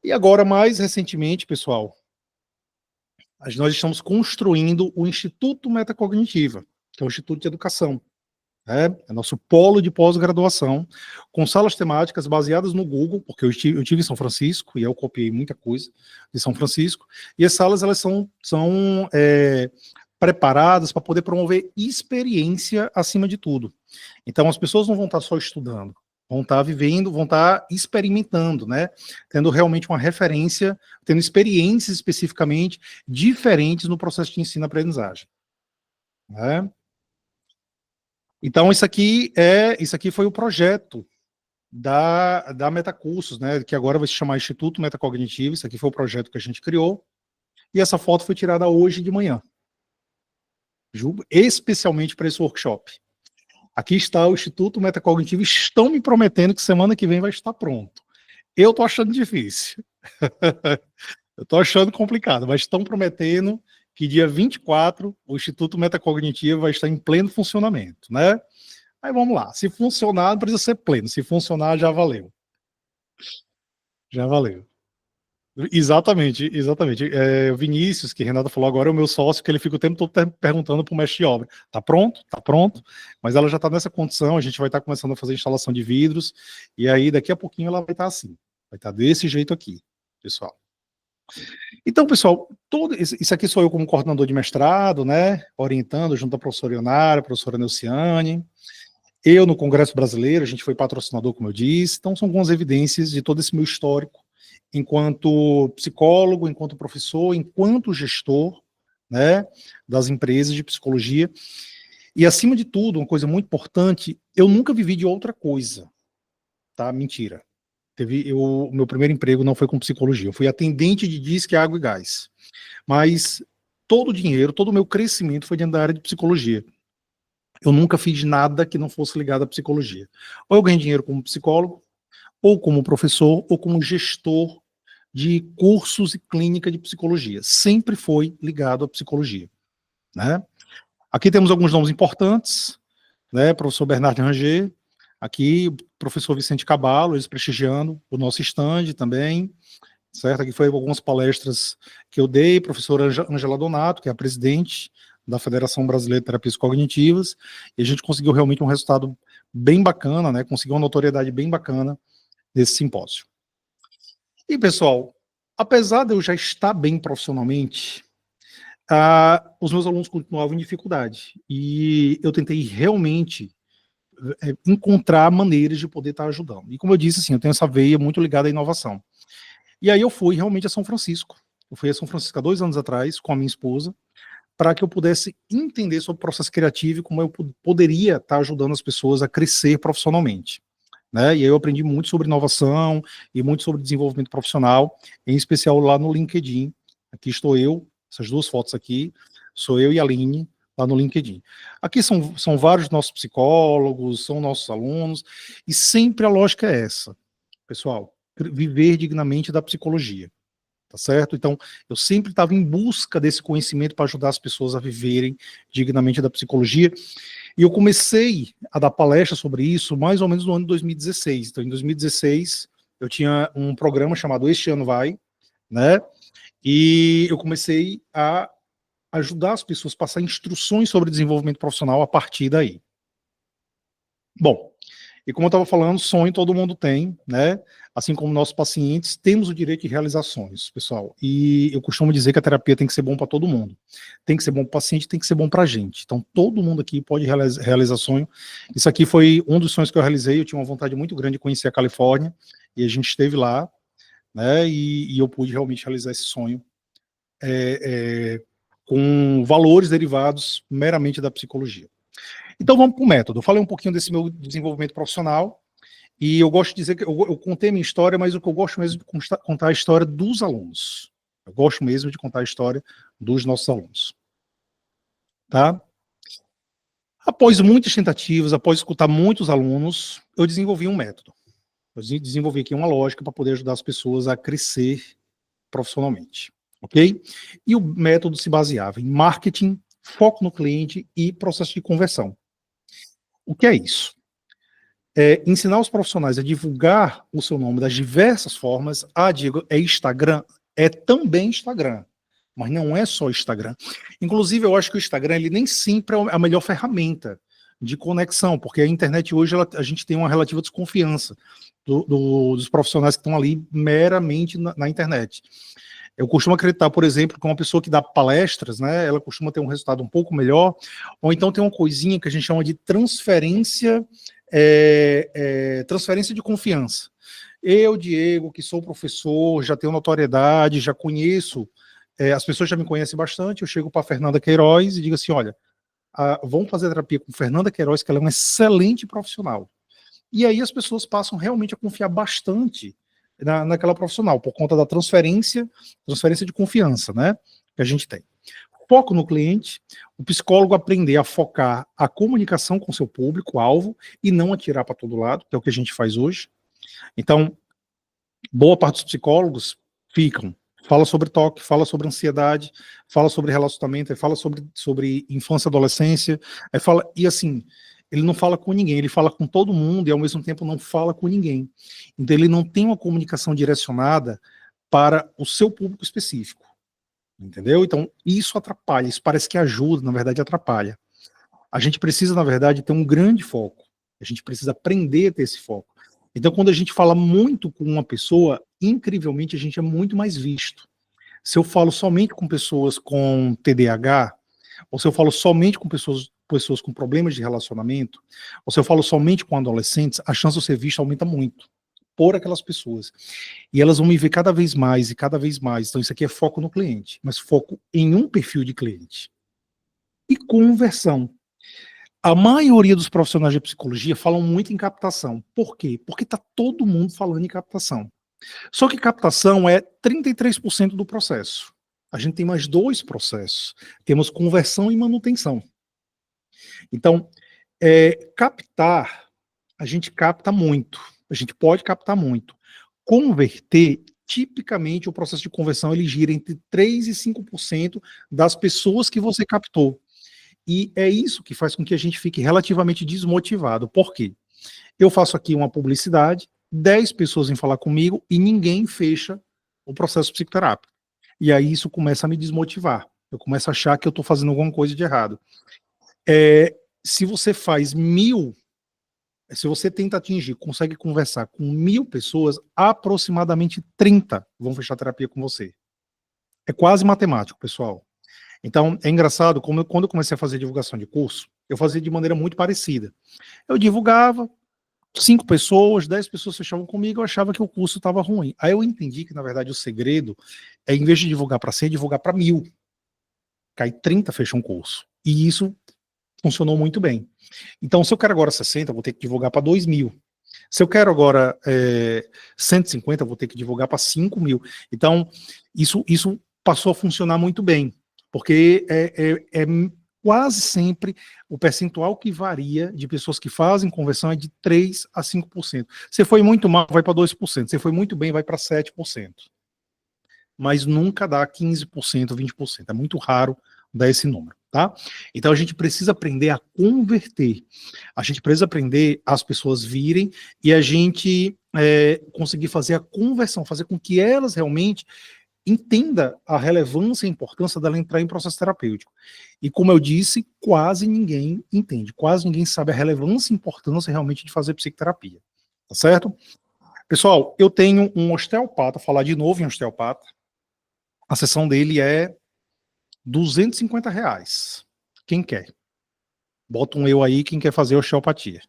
e agora, mais recentemente, pessoal, nós estamos construindo o Instituto Metacognitiva, que é o Instituto de Educação. É nosso polo de pós-graduação, com salas temáticas baseadas no Google, porque eu tive em São Francisco, e eu copiei muita coisa de São Francisco, e as salas elas são preparadas para poder promover experiência acima de tudo. Então as pessoas não vão estar só estudando, vão estar vivendo, vão estar experimentando, né? Tendo realmente uma referência, tendo experiências especificamente diferentes no processo de ensino-aprendizagem. Né? Então, isso aqui foi o projeto da Metacursos, né, que agora vai se chamar Instituto Metacognitivo. Isso aqui foi o projeto que a gente criou, e essa foto foi tirada hoje de manhã, especialmente para esse workshop. Aqui está o Instituto Metacognitivo, estão me prometendo que semana que vem vai estar pronto. Eu estou achando difícil, eu estou achando complicado, mas estão prometendo que dia 24 o Instituto Metacognitivo vai estar em pleno funcionamento, né? Aí vamos lá, se funcionar não precisa ser pleno, se funcionar já valeu. Já valeu. Exatamente, exatamente. O Vinícius, que Renata falou agora, é o meu sócio, que ele fica o tempo todo perguntando para o mestre de obra, tá pronto? Tá pronto, mas ela já está nessa condição, a gente vai estar começando a fazer instalação de vidros, e aí daqui a pouquinho ela vai estar assim, vai estar desse jeito aqui, pessoal. Então, pessoal, isso aqui sou eu como coordenador de mestrado, né, orientando junto à professora Ionara, a professora Neuciane, eu no Congresso Brasileiro, a gente foi patrocinador, como eu disse, então são algumas evidências de todo esse meu histórico, enquanto psicólogo, enquanto professor, enquanto gestor, né, das empresas de psicologia, e acima de tudo, uma coisa muito importante, eu nunca vivi de outra coisa, tá? Mentira. O meu primeiro emprego não foi com psicologia, eu fui atendente de disque, água e gás, mas todo o dinheiro, todo o meu crescimento foi dentro da área de psicologia. Eu nunca fiz nada que não fosse ligado à psicologia. Ou eu ganhei dinheiro como psicólogo, ou como professor, ou como gestor de cursos e clínica de psicologia. Sempre foi ligado à psicologia. Né? Aqui temos alguns nomes importantes, né? Professor Bernardo Ranger, aqui o professor Vicente Caballo, eles prestigiando o nosso stand também, certo? Aqui foi algumas palestras que eu dei, professora Angela Donato, que é a presidente da Federação Brasileira de Terapias Cognitivas, e a gente conseguiu realmente um resultado bem bacana, né? Conseguiu uma notoriedade bem bacana nesse simpósio. E, pessoal, apesar de eu já estar bem profissionalmente, os meus alunos continuavam em dificuldade, e eu tentei realmente encontrar maneiras de poder estar ajudando. E como eu disse, assim, eu tenho essa veia muito ligada à inovação. E aí eu fui realmente a São Francisco. Eu fui a São Francisco há 2 anos atrás, com a minha esposa, para que eu pudesse entender sobre o processo criativo e como eu poderia estar ajudando as pessoas a crescer profissionalmente. Né? E aí eu aprendi muito sobre inovação e muito sobre desenvolvimento profissional, em especial lá no LinkedIn. Aqui estou eu, essas 2 fotos aqui, sou eu e a Aline, lá no LinkedIn. Aqui são vários nossos psicólogos, são nossos alunos, e sempre a lógica é essa, pessoal, viver dignamente da psicologia. Tá certo? Então, eu sempre estava em busca desse conhecimento para ajudar as pessoas a viverem dignamente da psicologia, e eu comecei a dar palestra sobre isso mais ou menos no ano de 2016. Então, em 2016, eu tinha um programa chamado Este Ano Vai, né? E eu comecei a ajudar as pessoas a passar instruções sobre desenvolvimento profissional a partir daí. Bom, e como eu estava falando, sonho todo mundo tem, né? Assim como nossos pacientes, temos o direito de realizar sonhos, pessoal. E eu costumo dizer que a terapia tem que ser bom para todo mundo. Tem que ser bom para o paciente, tem que ser bom para a gente. Então, todo mundo aqui pode realizar sonho. Isso aqui foi um dos sonhos que eu realizei. Eu tinha uma vontade muito grande de conhecer a Califórnia, e a gente esteve lá, né? E eu pude realmente realizar esse sonho com valores derivados meramente da psicologia. Então, vamos para o método. Eu falei um pouquinho desse meu desenvolvimento profissional, e eu gosto de dizer que eu contei a minha história, mas o que eu gosto mesmo de contar a história dos alunos. Eu gosto mesmo de contar a história dos nossos alunos. tá? Após muitas tentativas, após escutar muitos alunos, eu desenvolvi um método. Eu desenvolvi aqui uma lógica para poder ajudar as pessoas a crescer profissionalmente, ok? E o método se baseava em marketing, foco no cliente e processo de conversão. O que é isso? É ensinar os profissionais a divulgar o seu nome das diversas formas. Ah, Diego, é Instagram? É também Instagram, mas não é só Instagram. Inclusive, eu acho que o Instagram ele nem sempre é a melhor ferramenta de conexão, porque a internet hoje a gente tem uma relativa desconfiança dos profissionais que estão ali meramente na internet. Eu costumo acreditar, por exemplo, que uma pessoa que dá palestras, né, ela costuma ter um resultado um pouco melhor, ou então tem uma coisinha que a gente chama de transferência de confiança. Eu, Diego, que sou professor, já tenho notoriedade, já conheço, as pessoas já me conhecem bastante, eu chego para a Fernanda Queiroz e digo assim, olha, vamos fazer terapia com Fernanda Queiroz, que ela é uma excelente profissional. E aí as pessoas passam realmente a confiar bastante naquela profissional, por conta da transferência de confiança, né, que a gente tem. Foco no cliente, o psicólogo aprender a focar a comunicação com seu público-alvo e não atirar para todo lado, que é o que a gente faz hoje. Então, boa parte dos psicólogos fala sobre toque, fala sobre ansiedade, fala sobre relacionamento, fala sobre infância e adolescência, e assim, ele não fala com ninguém, ele fala com todo mundo e ao mesmo tempo não fala com ninguém. Então ele não tem uma comunicação direcionada para o seu público específico. Entendeu? Então, isso atrapalha, isso parece que ajuda, na verdade atrapalha. A gente precisa, na verdade, ter um grande foco. A gente precisa aprender a ter esse foco. Então, quando a gente fala muito com uma pessoa, incrivelmente a gente é muito mais visto. Se eu falo somente com pessoas com TDAH, ou se eu falo somente com pessoas com problemas de relacionamento, ou se eu falo somente com adolescentes, a chance de eu ser visto aumenta muito por aquelas pessoas. E elas vão me ver cada vez mais e cada vez mais. Então isso aqui é foco no cliente, mas foco em um perfil de cliente. E conversão. A maioria dos profissionais de psicologia falam muito em captação. Por quê? Porque está todo mundo falando em captação. Só que captação é 33% do processo. A gente tem mais 2 processos. Temos conversão e manutenção. Então, captar, a gente capta muito. A gente pode captar muito. Converter, tipicamente, o processo de conversão ele gira entre 3% e 5% das pessoas que você captou. E é isso que faz com que a gente fique relativamente desmotivado. Por quê? Eu faço aqui uma publicidade, 10 pessoas vêm falar comigo e ninguém fecha o processo psicoterápico. E aí isso começa a me desmotivar. Eu começo a achar que eu estou fazendo alguma coisa de errado. Se você faz 1000, se você tenta atingir, consegue conversar com 1000 pessoas, aproximadamente 30 vão fechar terapia com você. É quase matemático, pessoal. Então, é engraçado, quando eu comecei a fazer divulgação de curso, eu fazia de maneira muito parecida. Eu divulgava, 5 pessoas, 10 pessoas fechavam comigo, eu achava que o curso estava ruim. Aí eu entendi que, na verdade, o segredo é, em vez de divulgar para 100, divulgar para 1000. Que aí 30 fecham um curso. E isso funcionou muito bem. Então, se eu quero agora 60, eu vou ter que divulgar para 2000. Se eu quero agora 150, eu vou ter que divulgar para 5.000. Então, isso passou a funcionar muito bem, porque é quase sempre o percentual que varia de pessoas que fazem conversão é de 3% a 5%. Se foi muito mal, vai para 2%. Se foi muito bem, vai para 7%. Mas nunca dá 15%, 20%. É muito raro dar esse número, tá? Então a gente precisa aprender a converter. A gente precisa aprender as pessoas virem e a gente conseguir fazer a conversão, fazer com que elas realmente entenda a relevância e a importância dela entrar em processo terapêutico. E como eu disse, quase ninguém entende, quase ninguém sabe a relevância e importância realmente de fazer psicoterapia, tá certo? Pessoal, eu tenho um osteopata, falar de novo em osteopata, a sessão dele é R$250. Quem quer? Bota um eu aí, quem quer fazer osteopatia.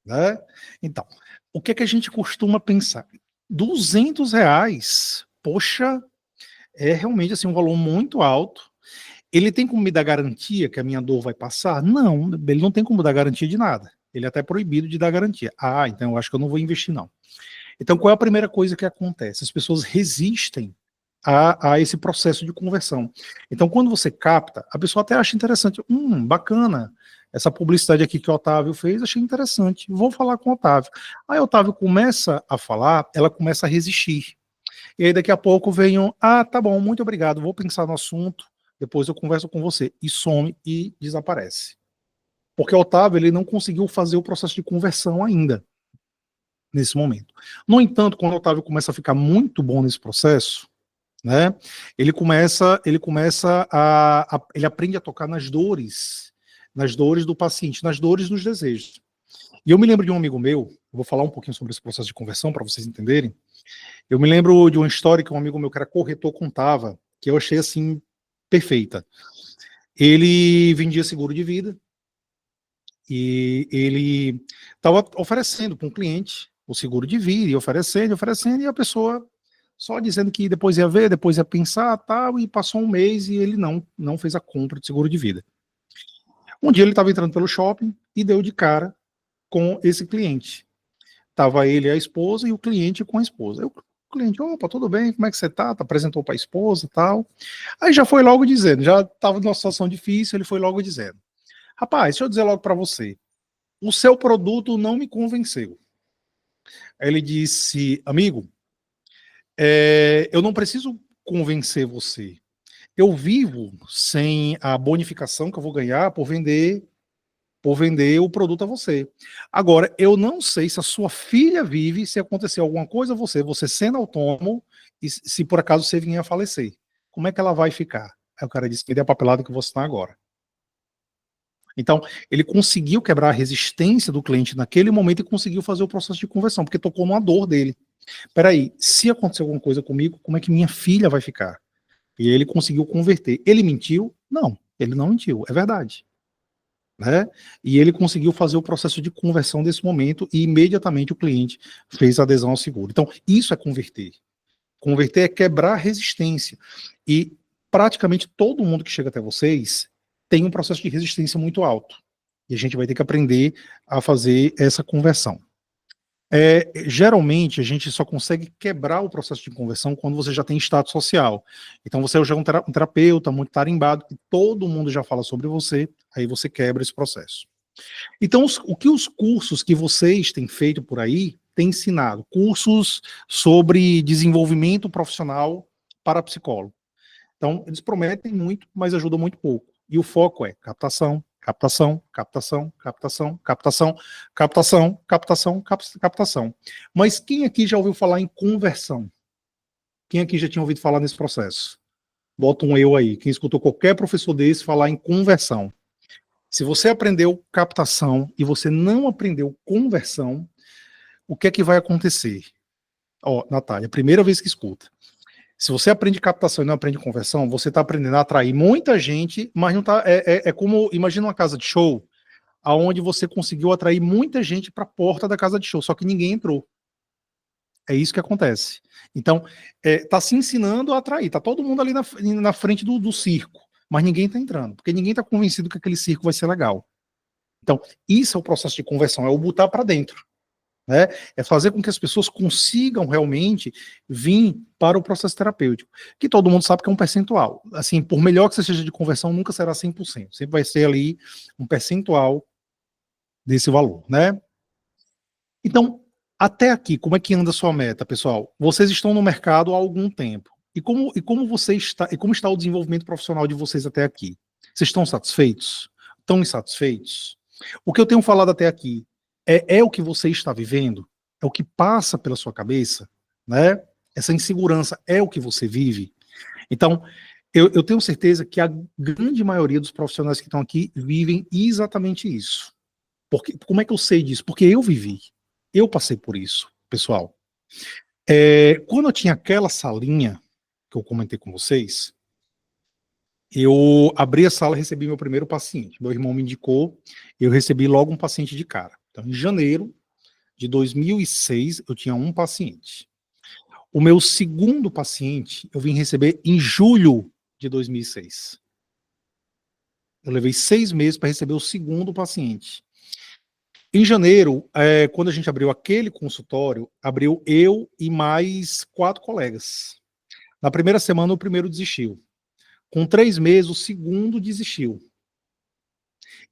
Né? Então, o que é que a gente costuma pensar? R$200, poxa, é realmente assim, um valor muito alto. Ele tem como me dar garantia que a minha dor vai passar? Não, ele não tem como dar garantia de nada. Ele é até proibido de dar garantia. Ah, então eu acho que eu não vou investir não. Então qual é a primeira coisa que acontece? As pessoas resistem a esse processo de conversão. Então, quando você capta, a pessoa até acha interessante. Bacana, essa publicidade aqui que o Otávio fez, achei interessante. Vou falar com o Otávio. Aí o Otávio começa a falar, ela começa a resistir. E aí daqui a pouco vem tá bom, muito obrigado, vou pensar no assunto, depois eu converso com você. E some e desaparece. Porque o Otávio, ele não conseguiu fazer o processo de conversão ainda, nesse momento. No entanto, quando o Otávio começa a ficar muito bom nesse processo, né, ele aprende a tocar nas dores do paciente, nas dores, nos desejos. E eu me lembro de um amigo meu, vou falar um pouquinho sobre esse processo de conversão para vocês entenderem. Eu me lembro de uma história que um amigo meu que era corretor contava, que eu achei assim perfeita. Ele vendia seguro de vida e ele estava oferecendo para um cliente o seguro de vida, e oferecendo, e a pessoa só dizendo que depois ia ver, depois ia pensar, tal, e passou um mês e ele não fez a compra de seguro de vida. Um dia ele estava entrando pelo shopping e deu de cara com esse cliente. Tava ele e a esposa e o cliente com a esposa. Aí o cliente, opa, tudo bem, como é que você tá? Apresentou para a esposa e tal. Aí já foi logo dizendo, já estava numa situação difícil, ele foi logo dizendo, rapaz, deixa eu dizer logo para você, o seu produto não me convenceu. Aí ele disse, amigo, eu não preciso convencer você. Eu vivo sem a bonificação que eu vou ganhar por vender o produto a você. Agora, eu não sei se a sua filha vive, se acontecer alguma coisa a você sendo autônomo, e se por acaso você vier a falecer. Como é que ela vai ficar? Aí o cara disse, me dê a papelada que eu vou assinar agora. Então, ele conseguiu quebrar a resistência do cliente naquele momento e conseguiu fazer o processo de conversão, porque tocou numa dor dele. Peraí, se acontecer alguma coisa comigo, como é que minha filha vai ficar? E ele conseguiu converter. Ele mentiu? Não, ele não mentiu, é verdade. Né? E ele conseguiu fazer o processo de conversão desse momento e imediatamente o cliente fez adesão ao seguro. Então, isso é converter. Converter é quebrar a resistência. E praticamente todo mundo que chega até vocês tem um processo de resistência muito alto. E a gente vai ter que aprender a fazer essa conversão. Geralmente, a gente só consegue quebrar o processo de conversão quando você já tem status social. Então, você já é um terapeuta muito tarimbado, que todo mundo já fala sobre você, aí você quebra esse processo. Então, o que os cursos que vocês têm feito por aí têm ensinado? Cursos sobre desenvolvimento profissional para psicólogo. Então, eles prometem muito, mas ajudam muito pouco. E o foco é captação, captação, captação, captação, captação, captação, captação, captação. Mas quem aqui já ouviu falar em conversão? Quem aqui já tinha ouvido falar nesse processo? Bota um eu aí. Quem escutou qualquer professor desse falar em conversão. Se você aprendeu captação e você não aprendeu conversão, o que é que vai acontecer? Ó, Natália, primeira vez que escuta. Se você aprende captação e não aprende conversão, você está aprendendo a atrair muita gente, mas não tá. É como, imagina uma casa de show, aonde você conseguiu atrair muita gente para a porta da casa de show, só que ninguém entrou. É isso que acontece. Então, está se ensinando a atrair, está todo mundo ali na frente do circo, mas ninguém está entrando, porque ninguém está convencido que aquele circo vai ser legal. Então, isso é o processo de conversão, é o botar para dentro. Né? É fazer com que as pessoas consigam realmente vir para o processo terapêutico, que todo mundo sabe que é um percentual. Assim, por melhor que você seja de conversão, nunca será 100%. Sempre vai ser ali um percentual desse valor, né? Então, até aqui, como é que anda a sua meta, pessoal? Vocês estão no mercado há algum tempo. E como está o desenvolvimento profissional de vocês até aqui? Vocês estão satisfeitos? Estão insatisfeitos? O que eu tenho falado até aqui é o que você está vivendo? É o que passa pela sua cabeça? Né? Essa insegurança é o que você vive? Então, eu tenho certeza que a grande maioria dos profissionais que estão aqui vivem exatamente isso. Como é que eu sei disso? Porque eu vivi. Eu passei por isso, pessoal. Quando eu tinha aquela salinha que eu comentei com vocês, eu abri a sala e recebi meu primeiro paciente. Meu irmão me indicou, eu recebi logo um paciente de cara. Então, em janeiro de 2006, eu tinha um paciente. O meu segundo paciente, eu vim receber em julho de 2006. Eu levei 6 meses para receber o segundo paciente. Em janeiro, quando a gente abriu aquele consultório, abriu eu e mais 4 colegas. Na primeira semana, o primeiro desistiu. Com 3 meses, o segundo desistiu.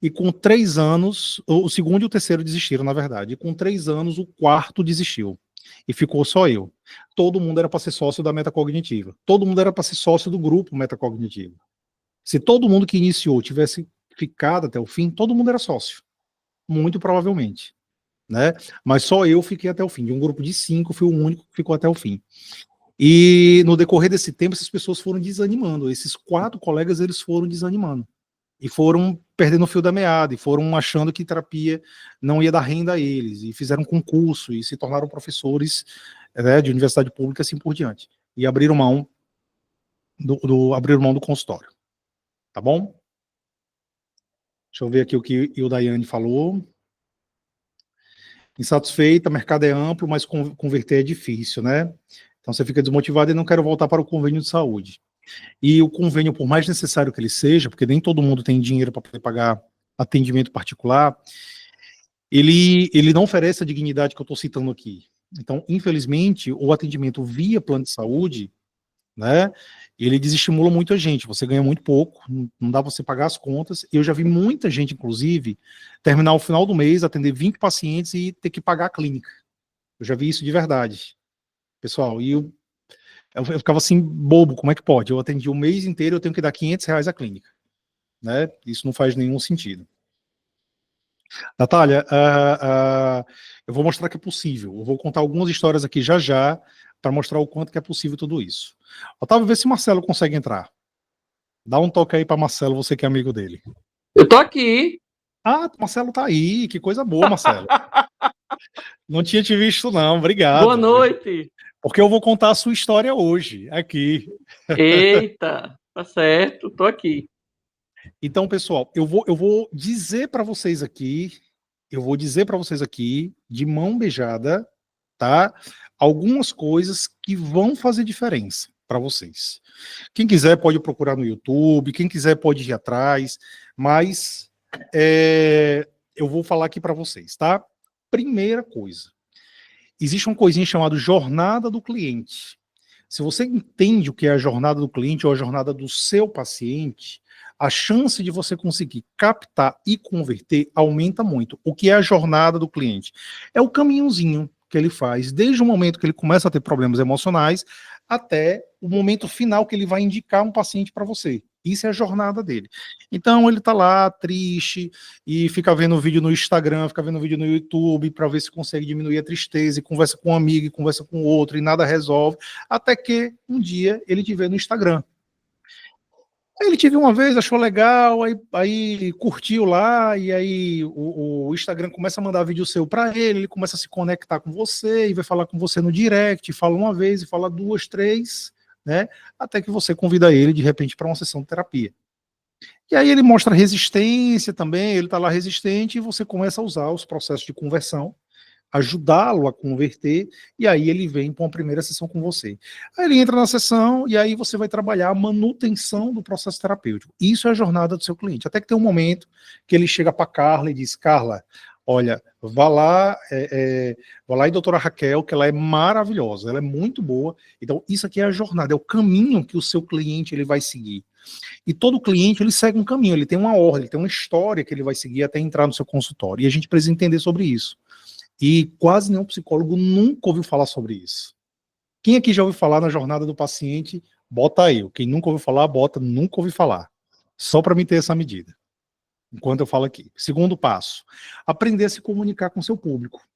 E com 3 anos, o segundo e o terceiro desistiram, na verdade. E com 3 anos, o quarto desistiu. E ficou só eu. Todo mundo era para ser sócio da metacognitiva. Todo mundo era para ser sócio do grupo metacognitivo. Se todo mundo que iniciou tivesse ficado até o fim, todo mundo era sócio. Muito provavelmente. Né? Mas só eu fiquei até o fim. De um grupo de 5, fui o único que ficou até o fim. E no decorrer desse tempo, essas pessoas foram desanimando. Esses 4 colegas, eles foram desanimando. E foram perdendo o fio da meada, e foram achando que terapia não ia dar renda a eles, e fizeram concurso, e se tornaram professores, né, de universidade pública, assim por diante. E abriram mão do consultório. Tá bom? Deixa eu ver aqui o que o Daiane falou. Insatisfeita, mercado é amplo, mas converter é difícil, né? Então você fica desmotivado e não quero voltar para o convênio de saúde. E o convênio, por mais necessário que ele seja, porque nem todo mundo tem dinheiro para poder pagar atendimento particular, ele não oferece a dignidade que eu estou citando aqui. Então, infelizmente, o atendimento via plano de saúde, né, ele desestimula muito a gente. Você ganha muito pouco, não dá para você pagar as contas. Eu já vi muita gente, inclusive, terminar o final do mês, atender 20 pacientes e ter que pagar a clínica. Eu já vi isso de verdade, pessoal. E eu ficava assim, bobo, como é que pode? Eu atendi o mês inteiro, eu tenho que dar R$ 500 à clínica, né? Isso não faz nenhum sentido. Natália, eu vou mostrar que é possível. Eu vou contar algumas histórias aqui já já, para mostrar o quanto que é possível tudo isso. Otávio, vê se Marcelo consegue entrar. Dá um toque aí para Marcelo, você que é amigo dele. Eu tô aqui. Ah, Marcelo tá aí, que coisa boa, Marcelo. Não tinha te visto não, obrigado. Boa noite. Porque eu vou contar a sua história hoje, aqui. Eita, tá certo, tô aqui. Então, pessoal, eu vou dizer para vocês aqui, de mão beijada, tá? Algumas coisas que vão fazer diferença para vocês. Quem quiser pode procurar no YouTube, quem quiser pode ir atrás, mas eu vou falar aqui para vocês, tá? Primeira coisa, existe uma coisinha chamada jornada do cliente. Se você entende o que é a jornada do cliente ou a jornada do seu paciente, a chance de você conseguir captar e converter aumenta muito. O que é a jornada do cliente? É o caminhozinho que ele faz, desde o momento que ele começa a ter problemas emocionais, até o momento final que ele vai indicar um paciente para você. Isso é a jornada dele. Então ele tá lá triste e fica vendo vídeo no Instagram, fica vendo vídeo no YouTube para ver se consegue diminuir a tristeza, e conversa com um amigo, e conversa com outro, e nada resolve, até que um dia ele te vê no Instagram. Aí ele te viu uma vez, achou legal, aí curtiu lá, e aí o Instagram começa a mandar vídeo seu para ele começa a se conectar com você, e vai falar com você no direct, fala uma vez, e fala 2, 3, né? Até que você convida ele, de repente, para uma sessão de terapia. E aí ele mostra resistência também, ele está lá resistente, e você começa a usar os processos de conversão, ajudá-lo a converter, e aí ele vem para uma primeira sessão com você. Aí ele entra na sessão, e aí você vai trabalhar a manutenção do processo terapêutico. Isso é a jornada do seu cliente. Até que tem um momento que ele chega para Carla e diz: Carla, olha, vá lá e doutora Raquel, que ela é maravilhosa, ela é muito boa. Então, isso aqui é a jornada, é o caminho que o seu cliente ele vai seguir. E todo cliente, ele segue um caminho, ele tem uma ordem, ele tem uma história que ele vai seguir até entrar no seu consultório. E a gente precisa entender sobre isso. E quase nenhum psicólogo nunca ouviu falar sobre isso. Quem aqui já ouviu falar na jornada do paciente, bota aí. Quem nunca ouviu falar, bota nunca ouviu falar. Só para mim ter essa medida. Enquanto eu falo aqui. Segundo passo, aprender a se comunicar com seu público.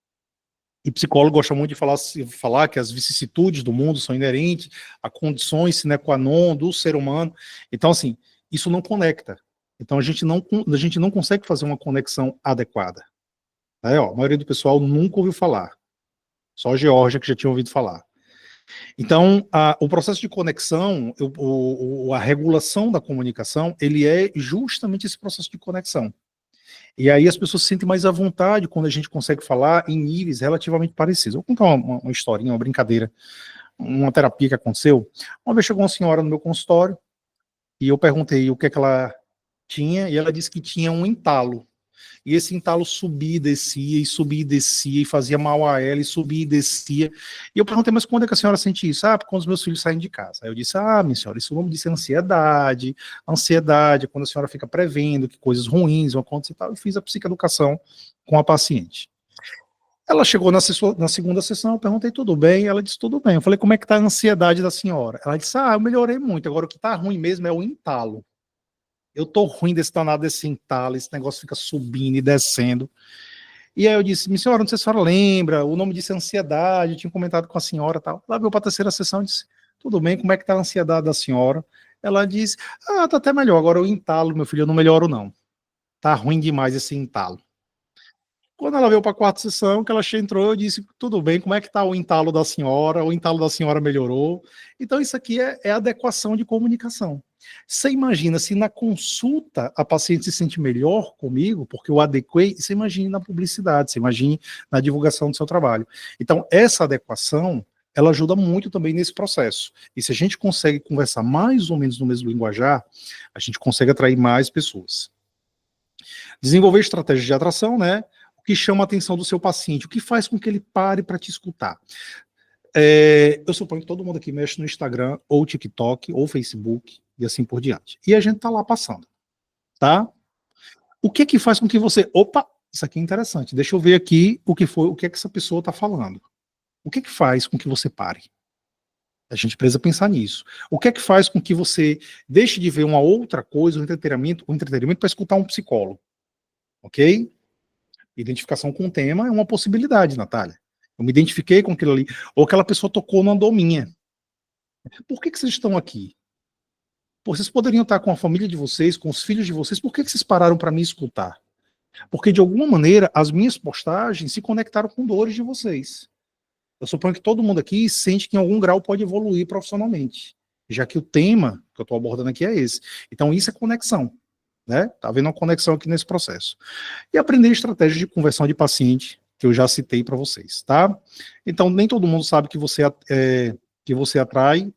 E psicólogo gosta muito de falar que as vicissitudes do mundo são inerentes a condições sine qua non do ser humano. Então, assim, isso não conecta. Então, a gente não consegue fazer uma conexão adequada. A maioria do pessoal nunca ouviu falar. Só a Geórgia que já tinha ouvido falar. Então, o processo de conexão, a regulação da comunicação, ele é justamente esse processo de conexão. E aí as pessoas se sentem mais à vontade quando a gente consegue falar em níveis relativamente parecidos. Vou contar uma historinha, uma brincadeira, uma terapia que aconteceu. Uma vez chegou uma senhora no meu consultório, e eu perguntei o que é que ela tinha, e ela disse que tinha um entalo. E esse entalo subia e descia, e subia e descia, e fazia mal a ela, e subia e descia. E eu perguntei, mas quando é que a senhora sente isso? Ah, quando os meus filhos saem de casa. Aí eu disse, ah, minha senhora, isso o nome disso é ansiedade. Ansiedade é quando a senhora fica prevendo que coisas ruins vão acontecer e tal. Eu fiz a psicoeducação com a paciente. Ela chegou na segunda sessão, eu perguntei, tudo bem? Ela disse, tudo bem. Eu falei, como é que tá a ansiedade da senhora? Ela disse, ah, eu melhorei muito, agora o que tá ruim mesmo é o entalo. Eu tô ruim desse danado desse entalo, esse negócio fica subindo e descendo. E aí eu disse, minha senhora, não sei se a senhora lembra, o nome disso é ansiedade, eu tinha comentado com a senhora e tal. Ela veio para a terceira sessão e disse, tudo bem, como é que tá a ansiedade da senhora? Ela disse, ah, tá até melhor, agora o entalo, meu filho, eu não melhoro não. Tá ruim demais esse entalo. Quando ela veio para a quarta sessão, que ela entrou, eu disse, tudo bem, como é que está o entalo da senhora? O entalo da senhora melhorou. Então isso aqui é adequação de comunicação. Você imagina, se na consulta a paciente se sente melhor comigo, porque eu adequei, você imagine na publicidade, você imagine na divulgação do seu trabalho. Então essa adequação, ela ajuda muito também nesse processo. E se a gente consegue conversar mais ou menos no mesmo linguajar, a gente consegue atrair mais pessoas. Desenvolver estratégias de atração, né? O que chama a atenção do seu paciente, o que faz com que ele pare para te escutar. Eu suponho que todo mundo aqui mexe no Instagram, ou TikTok, ou Facebook, e assim por diante. E a gente tá lá passando, tá? O que faz com que você... Opa, isso aqui é interessante, deixa eu ver aqui o que é que essa pessoa está falando. O que faz com que você pare? A gente precisa pensar nisso. O que faz com que você deixe de ver uma outra coisa, um entretenimento para escutar um psicólogo? Ok? Identificação com o tema é uma possibilidade, Natália. Eu me identifiquei com aquilo ali. Ou aquela pessoa tocou numa dor minha. Por que vocês estão aqui? Pô, vocês poderiam estar com a família de vocês, com os filhos de vocês, por que vocês pararam para me escutar? Porque, de alguma maneira, as minhas postagens se conectaram com dores de vocês. Eu suponho que todo mundo aqui sente que em algum grau pode evoluir profissionalmente, já que o tema que eu estou abordando aqui é esse. Então, isso é conexão. Né? Tá havendo uma conexão aqui nesse processo. E aprender estratégias de conversão de paciente, que eu já citei para vocês, tá? Então, nem todo mundo sabe que você atrai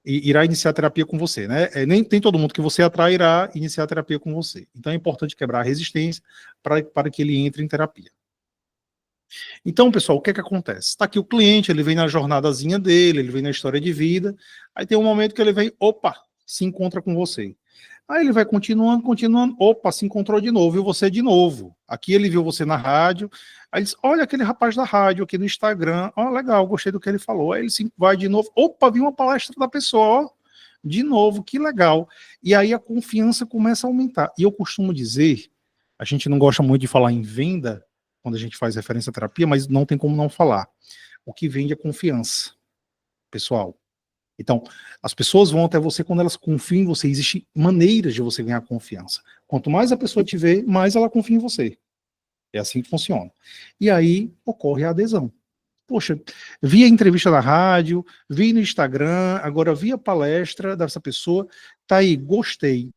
e irá iniciar a terapia com você, né? Nem tem todo mundo que você atrai irá iniciar a terapia com você. Então, é importante quebrar a resistência para que ele entre em terapia. Então, pessoal, o que acontece? Está aqui o cliente, ele vem na jornadazinha dele, ele vem na história de vida, aí tem um momento que ele vem, opa, se encontra com você. Aí ele vai continuando, opa, se encontrou de novo, viu você de novo. Aqui ele viu você na rádio, aí ele diz, olha aquele rapaz da rádio aqui no Instagram, ó, legal, gostei do que ele falou. Aí ele vai de novo, opa, vi uma palestra da pessoa, ó, de novo, que legal. E aí a confiança começa a aumentar. E eu costumo dizer, a gente não gosta muito de falar em venda, quando a gente faz referência à terapia, mas não tem como não falar. O que vende é confiança, pessoal. Então, as pessoas vão até você quando elas confiam em você. Existem maneiras de você ganhar confiança. Quanto mais a pessoa te vê, mais ela confia em você. É assim que funciona. E aí ocorre a adesão. Poxa, vi a entrevista na rádio, vi no Instagram, agora vi a palestra dessa pessoa, tá aí, gostei,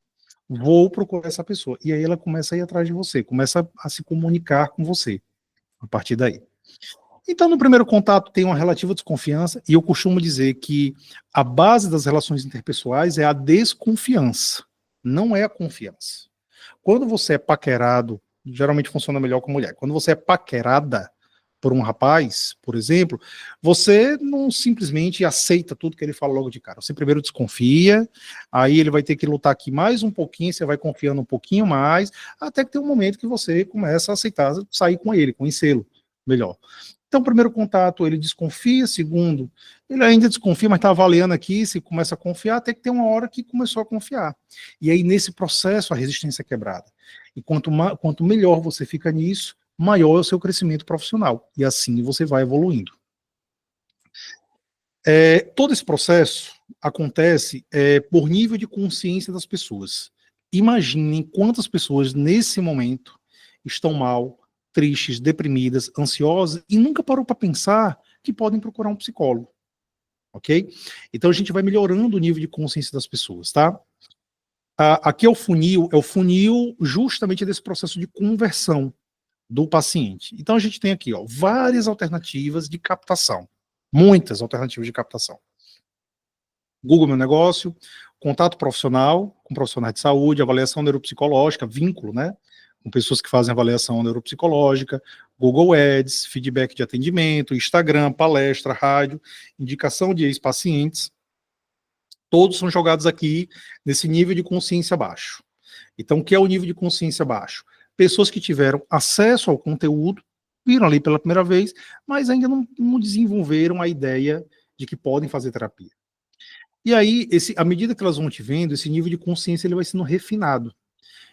vou procurar essa pessoa. E aí ela começa a ir atrás de você, começa a se comunicar com você, a partir daí. Então, no primeiro contato tem uma relativa desconfiança, e eu costumo dizer que a base das relações interpessoais é a desconfiança, não é a confiança. Quando você é paquerado, geralmente funciona melhor com mulher, quando você é paquerada por um rapaz, por exemplo, você não simplesmente aceita tudo que ele fala logo de cara. Você primeiro desconfia, aí ele vai ter que lutar aqui mais um pouquinho, você vai confiando um pouquinho mais, até que tem um momento que você começa a aceitar sair com ele, conhecê-lo melhor. Então, primeiro contato, ele desconfia. Segundo, ele ainda desconfia, mas está avaliando aqui, se começa a confiar, até que tem uma hora que começou a confiar. E aí, nesse processo, a resistência é quebrada. E quanto melhor você fica nisso, maior é o seu crescimento profissional. E assim você vai evoluindo. Todo esse processo acontece por nível de consciência das pessoas. Imaginem quantas pessoas, nesse momento, estão mal, tristes, deprimidas, ansiosas, e nunca parou para pensar que podem procurar um psicólogo, ok? Então a gente vai melhorando o nível de consciência das pessoas, tá? Aqui é o funil justamente desse processo de conversão do paciente. Então a gente tem aqui, ó, várias alternativas de captação, muitas alternativas de captação. Google Meu Negócio, contato profissional com profissionais de saúde, avaliação neuropsicológica, vínculo, né? com pessoas que fazem avaliação neuropsicológica, Google Ads, feedback de atendimento, Instagram, palestra, rádio, indicação de ex-pacientes, todos são jogados aqui nesse nível de consciência baixo. Então, o que é o nível de consciência baixo? Pessoas que tiveram acesso ao conteúdo, viram ali pela primeira vez, mas ainda não desenvolveram a ideia de que podem fazer terapia. E aí, à medida que elas vão te vendo, esse nível de consciência ele vai sendo refinado.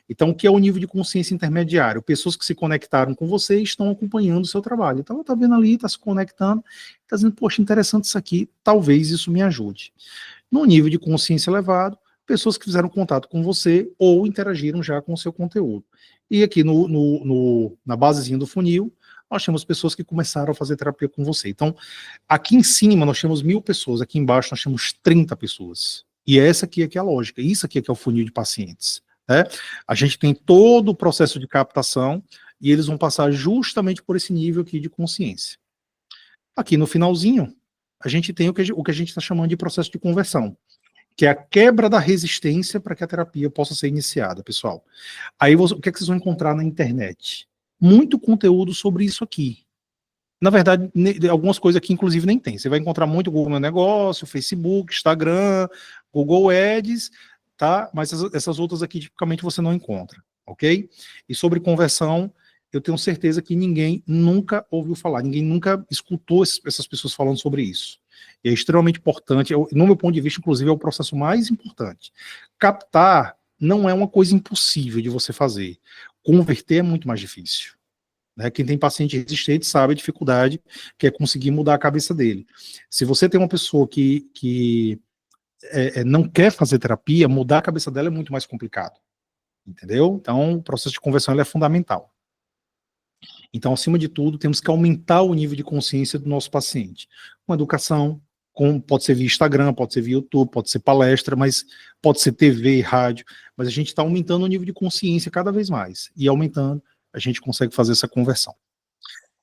Então, o que é o nível de consciência intermediário? Pessoas que se conectaram com você e estão acompanhando o seu trabalho. Então, ela está vendo ali, está se conectando, está dizendo, poxa, interessante isso aqui, talvez isso me ajude. No nível de consciência elevado, pessoas que fizeram contato com você ou interagiram já com o seu conteúdo. E aqui na basezinha do funil, nós temos pessoas que começaram a fazer terapia com você. Então, aqui em cima nós temos 1.000 pessoas, aqui embaixo nós temos 30 pessoas. E essa aqui é que é a lógica, isso aqui é que é o funil de pacientes. Né? A gente tem todo o processo de captação e eles vão passar justamente por esse nível aqui de consciência. Aqui no finalzinho, a gente tem o que a gente está chamando de processo de conversão, que é a quebra da resistência para que a terapia possa ser iniciada, pessoal. Aí o que é que vocês vão encontrar na internet? Muito conteúdo sobre isso aqui. Na verdade, algumas coisas aqui, inclusive, nem tem. Você vai encontrar muito Google Meu Negócio, Facebook, Instagram, Google Ads, tá? Mas essas outras aqui, tipicamente, você não encontra, ok? E sobre conversão, eu tenho certeza que ninguém nunca ouviu falar, ninguém nunca escutou essas pessoas falando sobre isso. E é extremamente importante, no meu ponto de vista, inclusive, é o processo mais importante. Captar não é uma coisa impossível de você fazer. Converter é muito mais difícil. Né? Quem tem paciente resistente sabe a dificuldade que é conseguir mudar a cabeça dele. Se você tem uma pessoa que não quer fazer terapia, mudar a cabeça dela é muito mais complicado. Entendeu? Então, o processo de conversão ele é fundamental. Então, acima de tudo, temos que aumentar o nível de consciência do nosso paciente. Com educação, pode ser via Instagram, pode ser via YouTube, pode ser palestra, mas pode ser TV, rádio, mas a gente está aumentando o nível de consciência cada vez mais. E aumentando, a gente consegue fazer essa conversão.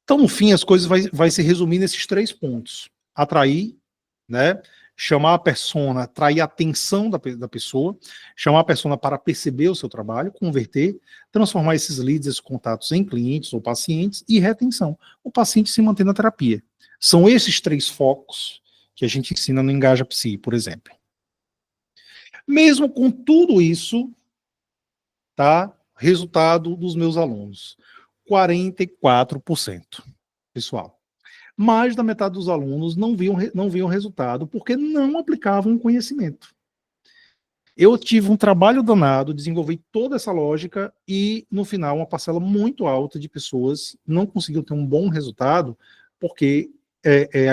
Então, no fim, as coisas vai se resumir nesses 3 pontos. Atrair, né? Chamar a persona, atrair a atenção da pessoa, chamar a persona para perceber o seu trabalho, converter, transformar esses leads, esses contatos em clientes ou pacientes e retenção. O paciente se mantém na terapia. São esses 3 focos que a gente ensina no Engaja Psi, por exemplo. Mesmo com tudo isso, tá? Resultado dos meus alunos, 44%, pessoal. Mais da metade dos alunos não viam resultado porque não aplicavam o conhecimento. Eu tive um trabalho danado, desenvolvi toda essa lógica e, no final, uma parcela muito alta de pessoas não conseguiu ter um bom resultado porque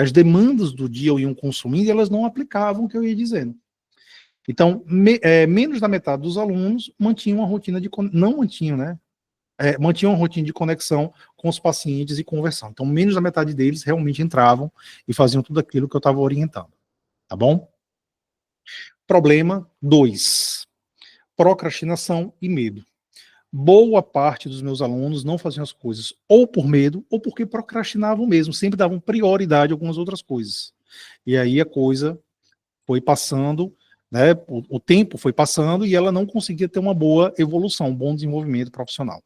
as demandas do dia iam consumindo e elas não aplicavam o que eu ia dizendo. Então, menos da metade dos alunos mantinham uma rotina mantinham uma rotina de conexão com os pacientes e conversão. Então, menos da metade deles realmente entravam e faziam tudo aquilo que eu estava orientando. Tá bom? Problema 2. Procrastinação e medo. Boa parte dos meus alunos não faziam as coisas ou por medo ou porque procrastinavam mesmo, sempre davam prioridade a algumas outras coisas. E aí a coisa foi passando, né, o tempo foi passando e ela não conseguia ter uma boa evolução, um bom desenvolvimento profissional.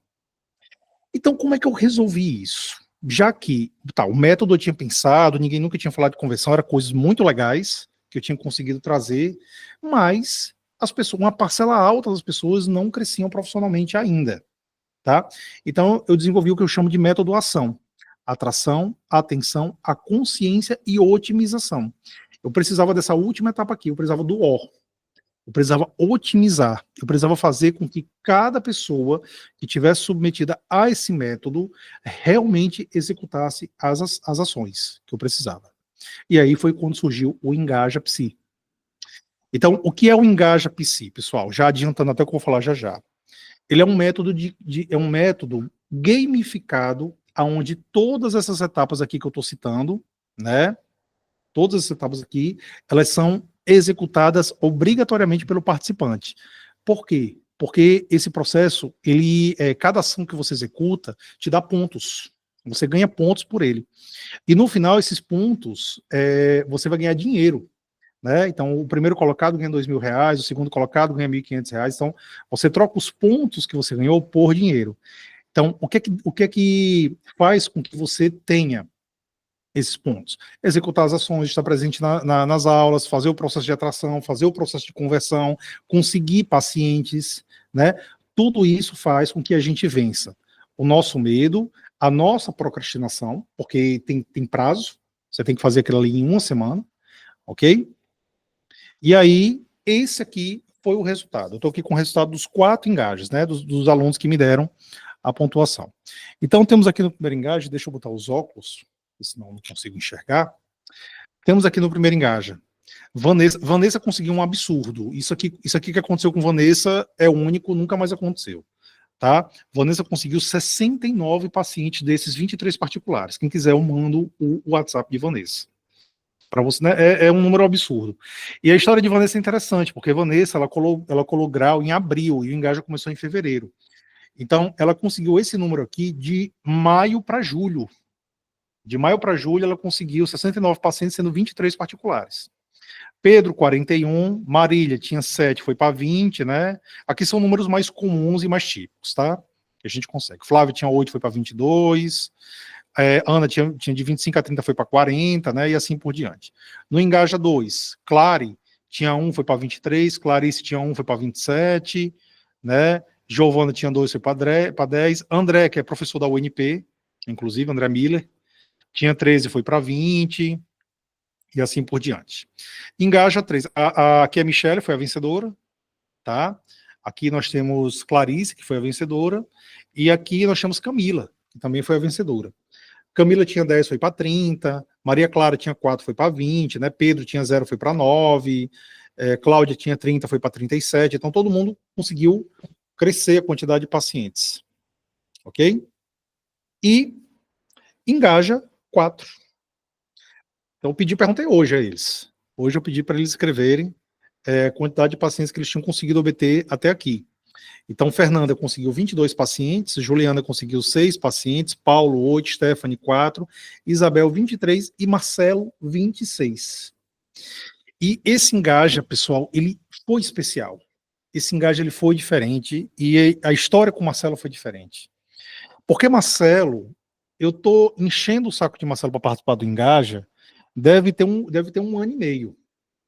Então, como é que eu resolvi isso? Já que o método eu tinha pensado, ninguém nunca tinha falado de conversão, eram coisas muito legais que eu tinha conseguido trazer, mas uma parcela alta das pessoas não cresciam profissionalmente ainda. Tá? Então, eu desenvolvi o que eu chamo de método ação. Atração, atenção, a consciência e otimização. Eu precisava dessa última etapa aqui, eu precisava do O. Eu precisava otimizar, eu precisava fazer com que cada pessoa que tivesse submetida a esse método realmente executasse as ações que eu precisava. E aí foi quando surgiu o Engaja Psi. Então, o que é o Engaja Psi, pessoal? Já adiantando até o que eu vou falar já já. Ele é um método método gamificado, onde todas essas etapas aqui que eu estou citando, né? Todas essas etapas aqui, elas são executadas obrigatoriamente pelo participante. Por quê? Porque esse processo, cada ação que você executa te dá pontos. Você ganha pontos por ele. E no final, esses pontos, você vai ganhar dinheiro. né? Então, o primeiro colocado ganha R$ 2.000, o segundo colocado ganha R$ 1.500. Então, você troca os pontos que você ganhou por dinheiro. Então, o que é que faz com que você tenha esses pontos? Executar as ações, estar presente nas aulas, fazer o processo de atração, fazer o processo de conversão, conseguir pacientes, né? Tudo isso faz com que a gente vença o nosso medo, a nossa procrastinação, porque tem prazo, você tem que fazer aquilo ali em uma semana, ok? E aí, esse aqui foi o resultado. Eu estou aqui com o resultado dos 4 engajes, né? Dos alunos que me deram a pontuação. Então, temos aqui no primeiro engaje, deixa eu botar os óculos, senão eu não consigo enxergar. Temos aqui no primeiro engaja. Vanessa conseguiu um absurdo. Isso aqui que aconteceu com Vanessa é único, nunca mais aconteceu. Tá? Vanessa conseguiu 69 pacientes desses 23 particulares. Quem quiser, eu mando o WhatsApp de Vanessa. Para você, né? É um número absurdo. E a história de Vanessa é interessante, porque Vanessa ela colou grau em abril e o engaja começou em fevereiro. Então, ela conseguiu esse número aqui de maio para julho. De maio para julho, ela conseguiu 69 pacientes, sendo 23 particulares. Pedro, 41. Marília tinha 7, foi para 20, né? Aqui são números mais comuns e mais típicos, tá? Que a gente consegue. Flávio tinha 8, foi para 22. Ana tinha de 25 a 30, foi para 40, né? E assim por diante. No Engaja 2, Clary tinha 1, foi para 23. Clarice tinha 1, foi para 27, né? Giovana tinha 2, foi para 10. André, que é professor da UNP, inclusive, André Miller, tinha 13, foi para 20, e assim por diante. Engaja 3. Aqui a Michelle foi a vencedora, tá? Aqui nós temos Clarice, que foi a vencedora, e aqui nós temos Camila, que também foi a vencedora. Camila tinha 10, foi para 30. Maria Clara tinha 4, foi para 20, né? Pedro tinha 0, foi para 9. Cláudia tinha 30, foi para 37. Então todo mundo conseguiu crescer a quantidade de pacientes. Ok? E engaja 4. Então eu perguntei hoje a eles. Hoje eu pedi para eles escreverem a quantidade de pacientes que eles tinham conseguido obter até aqui. Então, Fernanda conseguiu 22 pacientes, Juliana conseguiu 6 pacientes, Paulo 8, Stephanie 4, Isabel 23 e Marcelo 26. E esse engaja, pessoal, ele foi especial. Esse engaja ele foi diferente e a história com o Marcelo foi diferente. Porque Marcelo, eu tô enchendo o saco de Marcelo para participar do engaja, deve ter um ano e meio.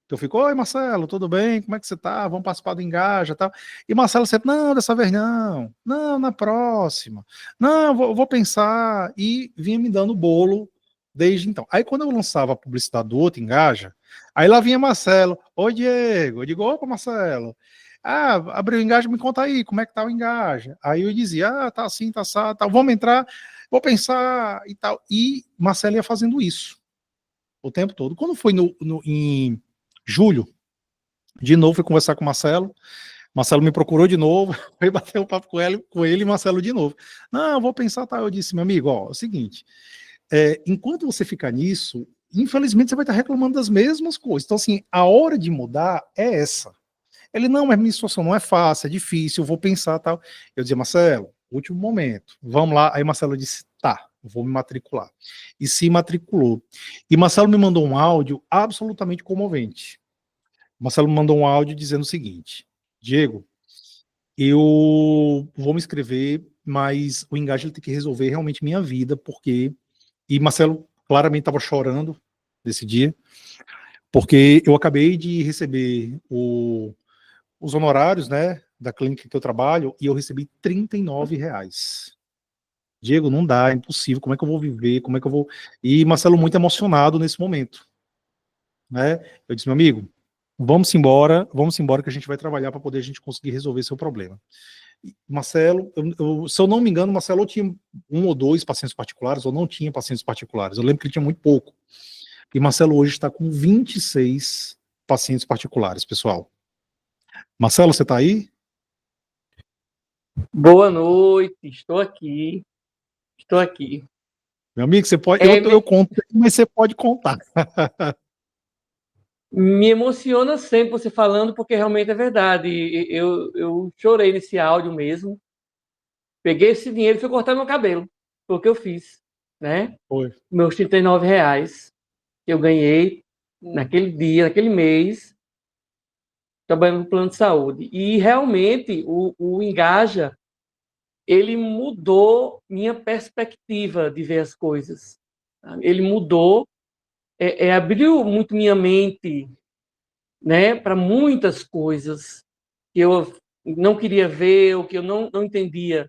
Eu fico, oi Marcelo, tudo bem? Como é que você tá? Vamos participar do Engaja e tal. E Marcelo sempre, não, dessa vez não. Não, na próxima. Não, vou pensar. E vinha me dando bolo desde então. Aí quando eu lançava a publicidade do outro Engaja, aí lá vinha Marcelo, oi Diego. Eu digo, opa Marcelo. Ah, abriu o Engaja, me conta aí, como é que tá o Engaja? Aí eu dizia, tá assim, tá assado, tá, vamos entrar, vou pensar e tal. E Marcelo ia fazendo isso o tempo todo. Quando foi em julho, de novo fui conversar com o Marcelo. Marcelo me procurou de novo, fui bater um papo com ele e Marcelo de novo. Não, eu vou pensar, tá? Eu disse, meu amigo, ó, é o seguinte, enquanto você ficar nisso, infelizmente você vai estar reclamando das mesmas coisas. Então, assim, a hora de mudar é essa. Ele, não, mas minha situação não é fácil, é difícil, eu vou pensar, tal. Eu dizia, Marcelo, último momento, vamos lá. Aí Marcelo disse, tá, vou me matricular. E se matriculou. E Marcelo me mandou um áudio absolutamente comovente. Marcelo me mandou um áudio dizendo o seguinte, Diego, eu vou me inscrever, mas o Engaja tem que resolver realmente minha vida, porque... E Marcelo claramente estava chorando nesse dia, porque eu acabei de receber os honorários, né, da clínica que eu trabalho, e eu recebi R$ 39. Diego, não dá, é impossível, como é que eu vou viver, como é que eu vou... E Marcelo muito emocionado nesse momento, né? Eu disse, meu amigo, vamos embora que a gente vai trabalhar para poder a gente conseguir resolver seu problema. Marcelo, se eu não me engano, Marcelo ou tinha 1 ou 2 pacientes particulares, ou não tinha pacientes particulares. Eu lembro que ele tinha muito pouco. E Marcelo hoje está com 26 pacientes particulares, pessoal. Marcelo, você está aí? Boa noite, estou aqui. Estou aqui. Meu amigo, você pode. Eu conto, mas você pode contar. Me emociona sempre você falando, porque realmente é verdade. Eu chorei nesse áudio mesmo. Peguei esse dinheiro e fui cortar meu cabelo. Foi o que eu fiz, né? Foi. Meus R$ 39 que eu ganhei. naquele dia, naquele mês, trabalhando no plano de saúde. E realmente o Engaja, ele mudou minha perspectiva de ver as coisas. Ele mudou, abriu muito minha mente, né, para muitas coisas que eu não queria ver, ou que eu não entendia,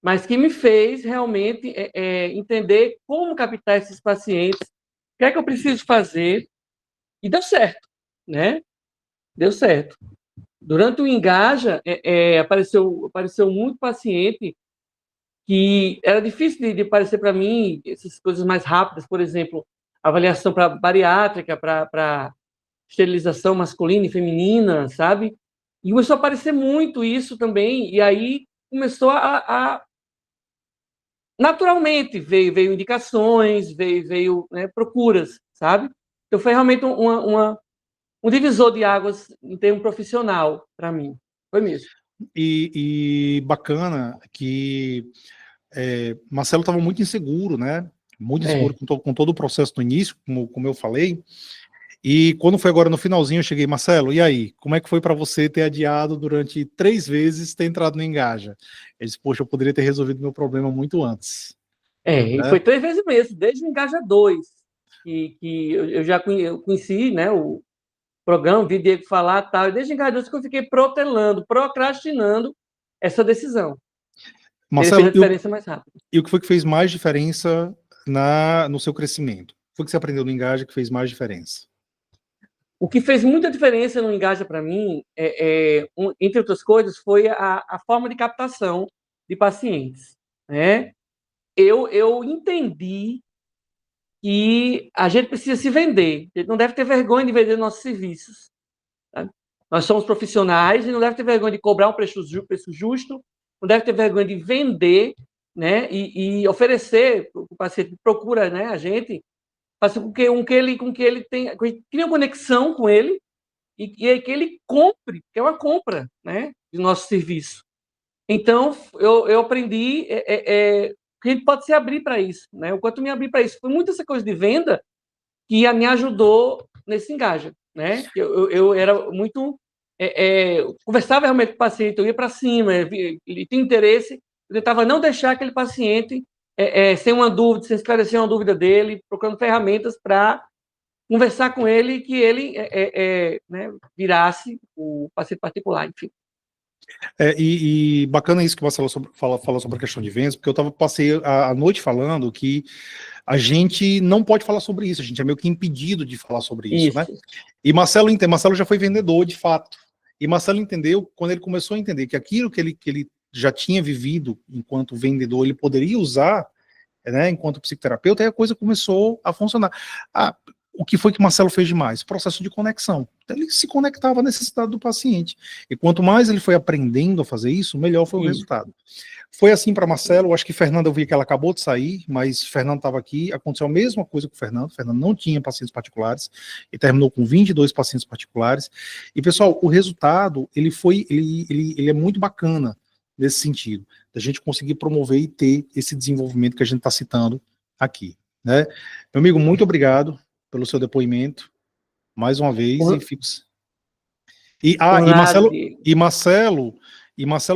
mas que me fez realmente entender como captar esses pacientes, o que é que eu preciso fazer, e deu certo, né? Deu certo. Durante o Engaja, apareceu muito paciente que era difícil de aparecer para mim, essas coisas mais rápidas, por exemplo, avaliação para bariátrica, para esterilização masculina e feminina, sabe? E começou a aparecer muito isso também, e aí começou naturalmente, veio indicações, veio né, procuras, sabe? Então foi realmente um divisor de águas em termo profissional para mim, foi mesmo. E bacana que Marcelo estava muito inseguro, né? Muito inseguro com todo o processo no início, como eu falei. E quando foi agora no finalzinho, eu cheguei, Marcelo, e aí? Como é que foi para você ter adiado durante 3 vezes, ter entrado no Engaja? Ele disse, poxa, eu poderia ter resolvido meu problema muito antes. E foi 3 vezes mesmo, desde o Engaja 2, que eu já conheci, né, o programa, vi Diego falar tal, e desde o Engaja 2 que eu fiquei procrastinando essa decisão. Marcelo, ele fez a diferença mais rápido. E o que foi que fez mais diferença no seu crescimento? O que foi que você aprendeu no Engaja que fez mais diferença? O que fez muita diferença no Engaja para mim, entre outras coisas, foi a forma de captação de pacientes, né? Eu entendi que a gente precisa se vender, a gente não deve ter vergonha de vender nossos serviços. Tá? Nós somos profissionais e não deve ter vergonha de cobrar um preço justo, não deve ter vergonha de vender, né? E oferecer para o paciente que procura, né, a gente, fazer com que ele tenha, crie uma conexão com ele e que ele compre, que é uma compra, né, de nosso serviço. Então, eu aprendi que a gente pode se abrir para isso, né? O quanto me abrir para isso. Foi muito essa coisa de venda que me ajudou nesse Engaja, né? Eu era muito... conversava realmente com o paciente, eu ia para cima, ele tinha interesse, eu tentava não deixar aquele paciente sem uma dúvida, sem esclarecer uma dúvida dele, procurando ferramentas para conversar com ele e que ele né, virasse o paciente particular, enfim. E bacana isso que você falou sobre a questão de vendas, porque eu passei a noite falando que a gente não pode falar sobre isso, a gente é meio que impedido de falar sobre isso. Né? E Marcelo já foi vendedor de fato, e Marcelo entendeu, quando ele começou a entender que aquilo que ele já tinha vivido enquanto vendedor, ele poderia usar, né, enquanto psicoterapeuta, aí a coisa começou a funcionar. O que foi que Marcelo fez demais? Processo de conexão. Então, ele se conectava à necessidade do paciente. E quanto mais ele foi aprendendo a fazer isso, melhor foi o resultado. Foi assim para Marcelo, acho que Fernanda, eu vi que ela acabou de sair, mas Fernando estava aqui, aconteceu a mesma coisa com o Fernando não tinha pacientes particulares, e terminou com 22 pacientes particulares. E, pessoal, o resultado, ele é muito bacana nesse sentido, da gente conseguir promover e ter esse desenvolvimento que a gente está citando aqui. Né? Meu amigo, muito obrigado pelo seu depoimento, mais uma vez, e Marcelo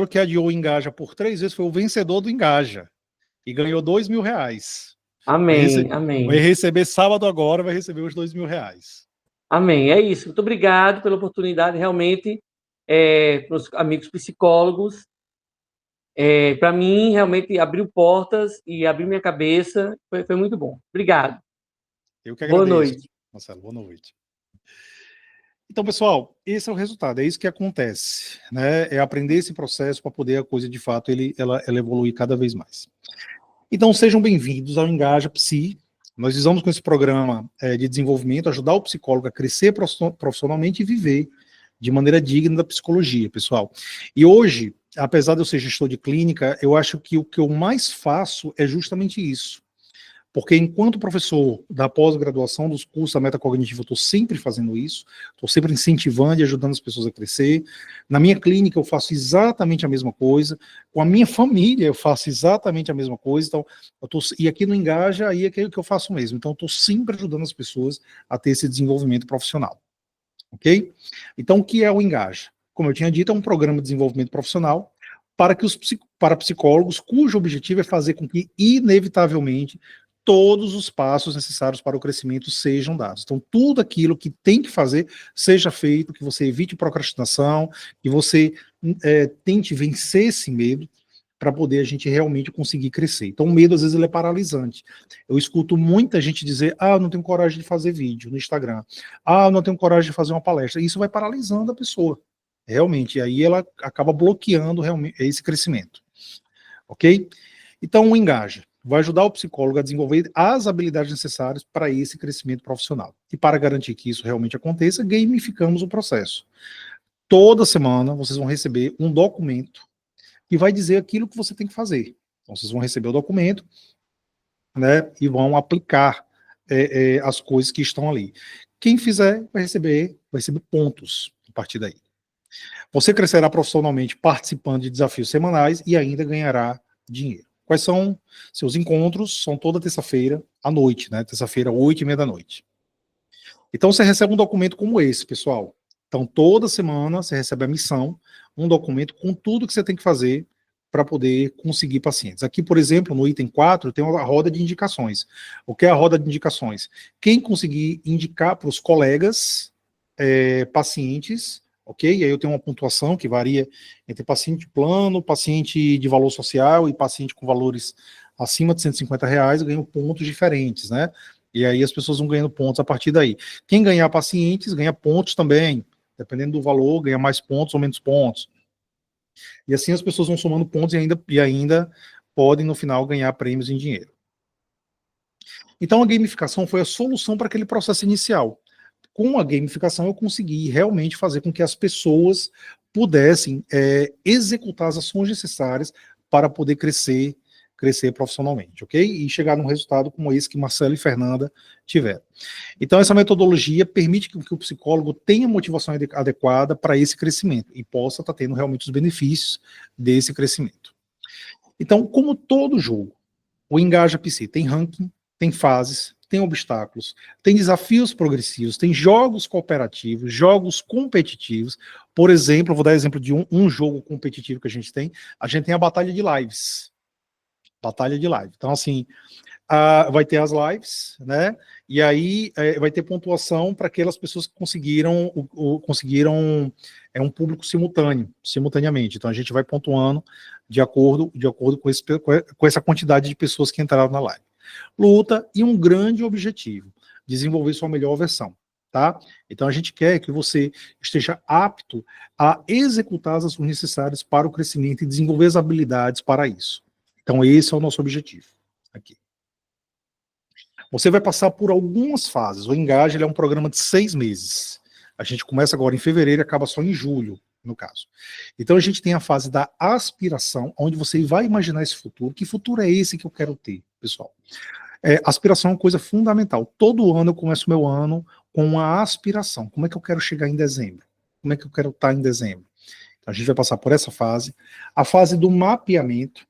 que adiou o Engaja por 3 vezes, foi o vencedor do Engaja, e ganhou R$2.000. Amém. Vai receber sábado agora, vai receber os R$2.000. Amém, é isso, muito obrigado pela oportunidade, realmente, para os amigos psicólogos, para mim, realmente, abriu portas e abriu minha cabeça, foi muito bom, obrigado. Eu que agradeço. Boa noite. Marcelo, boa noite. Então, pessoal, esse é o resultado, é isso que acontece, né? É aprender esse processo para poder a coisa, de fato, ela evoluir cada vez mais. Então, sejam bem-vindos ao Engaja Psi. Nós visamos com esse programa de desenvolvimento ajudar o psicólogo a crescer profissionalmente e viver de maneira digna da psicologia, pessoal. E hoje, apesar de eu ser gestor de clínica, eu acho que o que eu mais faço é justamente isso. Porque enquanto professor da pós-graduação dos cursos da metacognitiva, eu estou sempre fazendo isso, estou sempre incentivando e ajudando as pessoas a crescer. Na minha clínica eu faço exatamente a mesma coisa, com a minha família eu faço exatamente a mesma coisa, então, e aqui no Engaja, aí é que eu faço mesmo, então eu estou sempre ajudando as pessoas a ter esse desenvolvimento profissional, ok? Então, o que é o Engaja? Como eu tinha dito, é um programa de desenvolvimento profissional para psicólogos, cujo objetivo é fazer com que, inevitavelmente, todos os passos necessários para o crescimento sejam dados. Então, tudo aquilo que tem que fazer seja feito, que você evite procrastinação, que você tente vencer esse medo para poder a gente realmente conseguir crescer. Então, o medo, às vezes, ele é paralisante. Eu escuto muita gente dizer, eu não tenho coragem de fazer vídeo no Instagram, eu não tenho coragem de fazer uma palestra. Isso vai paralisando a pessoa, realmente, e aí ela acaba bloqueando realmente esse crescimento, ok? Então, o Engaja vai ajudar o psicólogo a desenvolver as habilidades necessárias para esse crescimento profissional. E para garantir que isso realmente aconteça, gamificamos o processo. Toda semana vocês vão receber um documento que vai dizer aquilo que você tem que fazer. Então, vocês vão receber o documento, né, e vão aplicar as coisas que estão ali. Quem fizer vai receber pontos a partir daí. Você crescerá profissionalmente participando de desafios semanais e ainda ganhará dinheiro. Quais são seus encontros? São toda terça-feira à noite, né? Terça-feira, 8h30 da noite. Então você recebe um documento como esse, pessoal. Então toda semana você recebe a missão, um documento com tudo que você tem que fazer para poder conseguir pacientes. Aqui, por exemplo, no item 4, tem uma roda de indicações. O que é a roda de indicações? Quem conseguir indicar para os colegas pacientes, ok? E aí eu tenho uma pontuação que varia entre paciente plano, paciente de valor social e paciente com valores acima de R$150, ganham pontos diferentes, né? E aí as pessoas vão ganhando pontos a partir daí. Quem ganhar pacientes, ganha pontos também. Dependendo do valor, ganha mais pontos ou menos pontos. E assim as pessoas vão somando pontos e ainda podem, no final, ganhar prêmios em dinheiro. Então a gamificação foi a solução para aquele processo inicial. Com a gamificação eu consegui realmente fazer com que as pessoas pudessem executar as ações necessárias para poder crescer profissionalmente, ok? E chegar num resultado como esse que Marcelo e Fernanda tiveram. Então essa metodologia permite que o psicólogo tenha motivação adequada para esse crescimento e possa estar tendo realmente os benefícios desse crescimento. Então, como todo jogo, o Engaja PC tem ranking, tem fases, tem obstáculos, tem desafios progressivos, tem jogos cooperativos, jogos competitivos. Por exemplo, eu vou dar exemplo de um jogo competitivo que a gente tem a Batalha de Lives. Batalha de Live. Então, assim, vai ter as lives, né? E aí vai ter pontuação para aquelas pessoas que conseguiram um público simultaneamente. Então, a gente vai pontuando de acordo com essa quantidade de pessoas que entraram na live. Luta e um grande objetivo, desenvolver sua melhor versão, tá? Então a gente quer que você esteja apto a executar as ações necessárias para o crescimento e desenvolver as habilidades para isso. Então esse é o nosso objetivo aqui. Você vai passar por algumas fases. O Engaja, ele é um programa de 6 meses. A gente começa agora em fevereiro e acaba só em julho, no caso. Então a gente tem a fase da aspiração, onde você vai imaginar esse futuro. Que futuro é esse que eu quero ter, pessoal? Aspiração é uma coisa fundamental. Todo ano eu começo meu ano com uma aspiração. Como é que eu quero chegar em dezembro? Como é que eu quero estar em dezembro? Então, a gente vai passar por essa fase. A fase do mapeamento,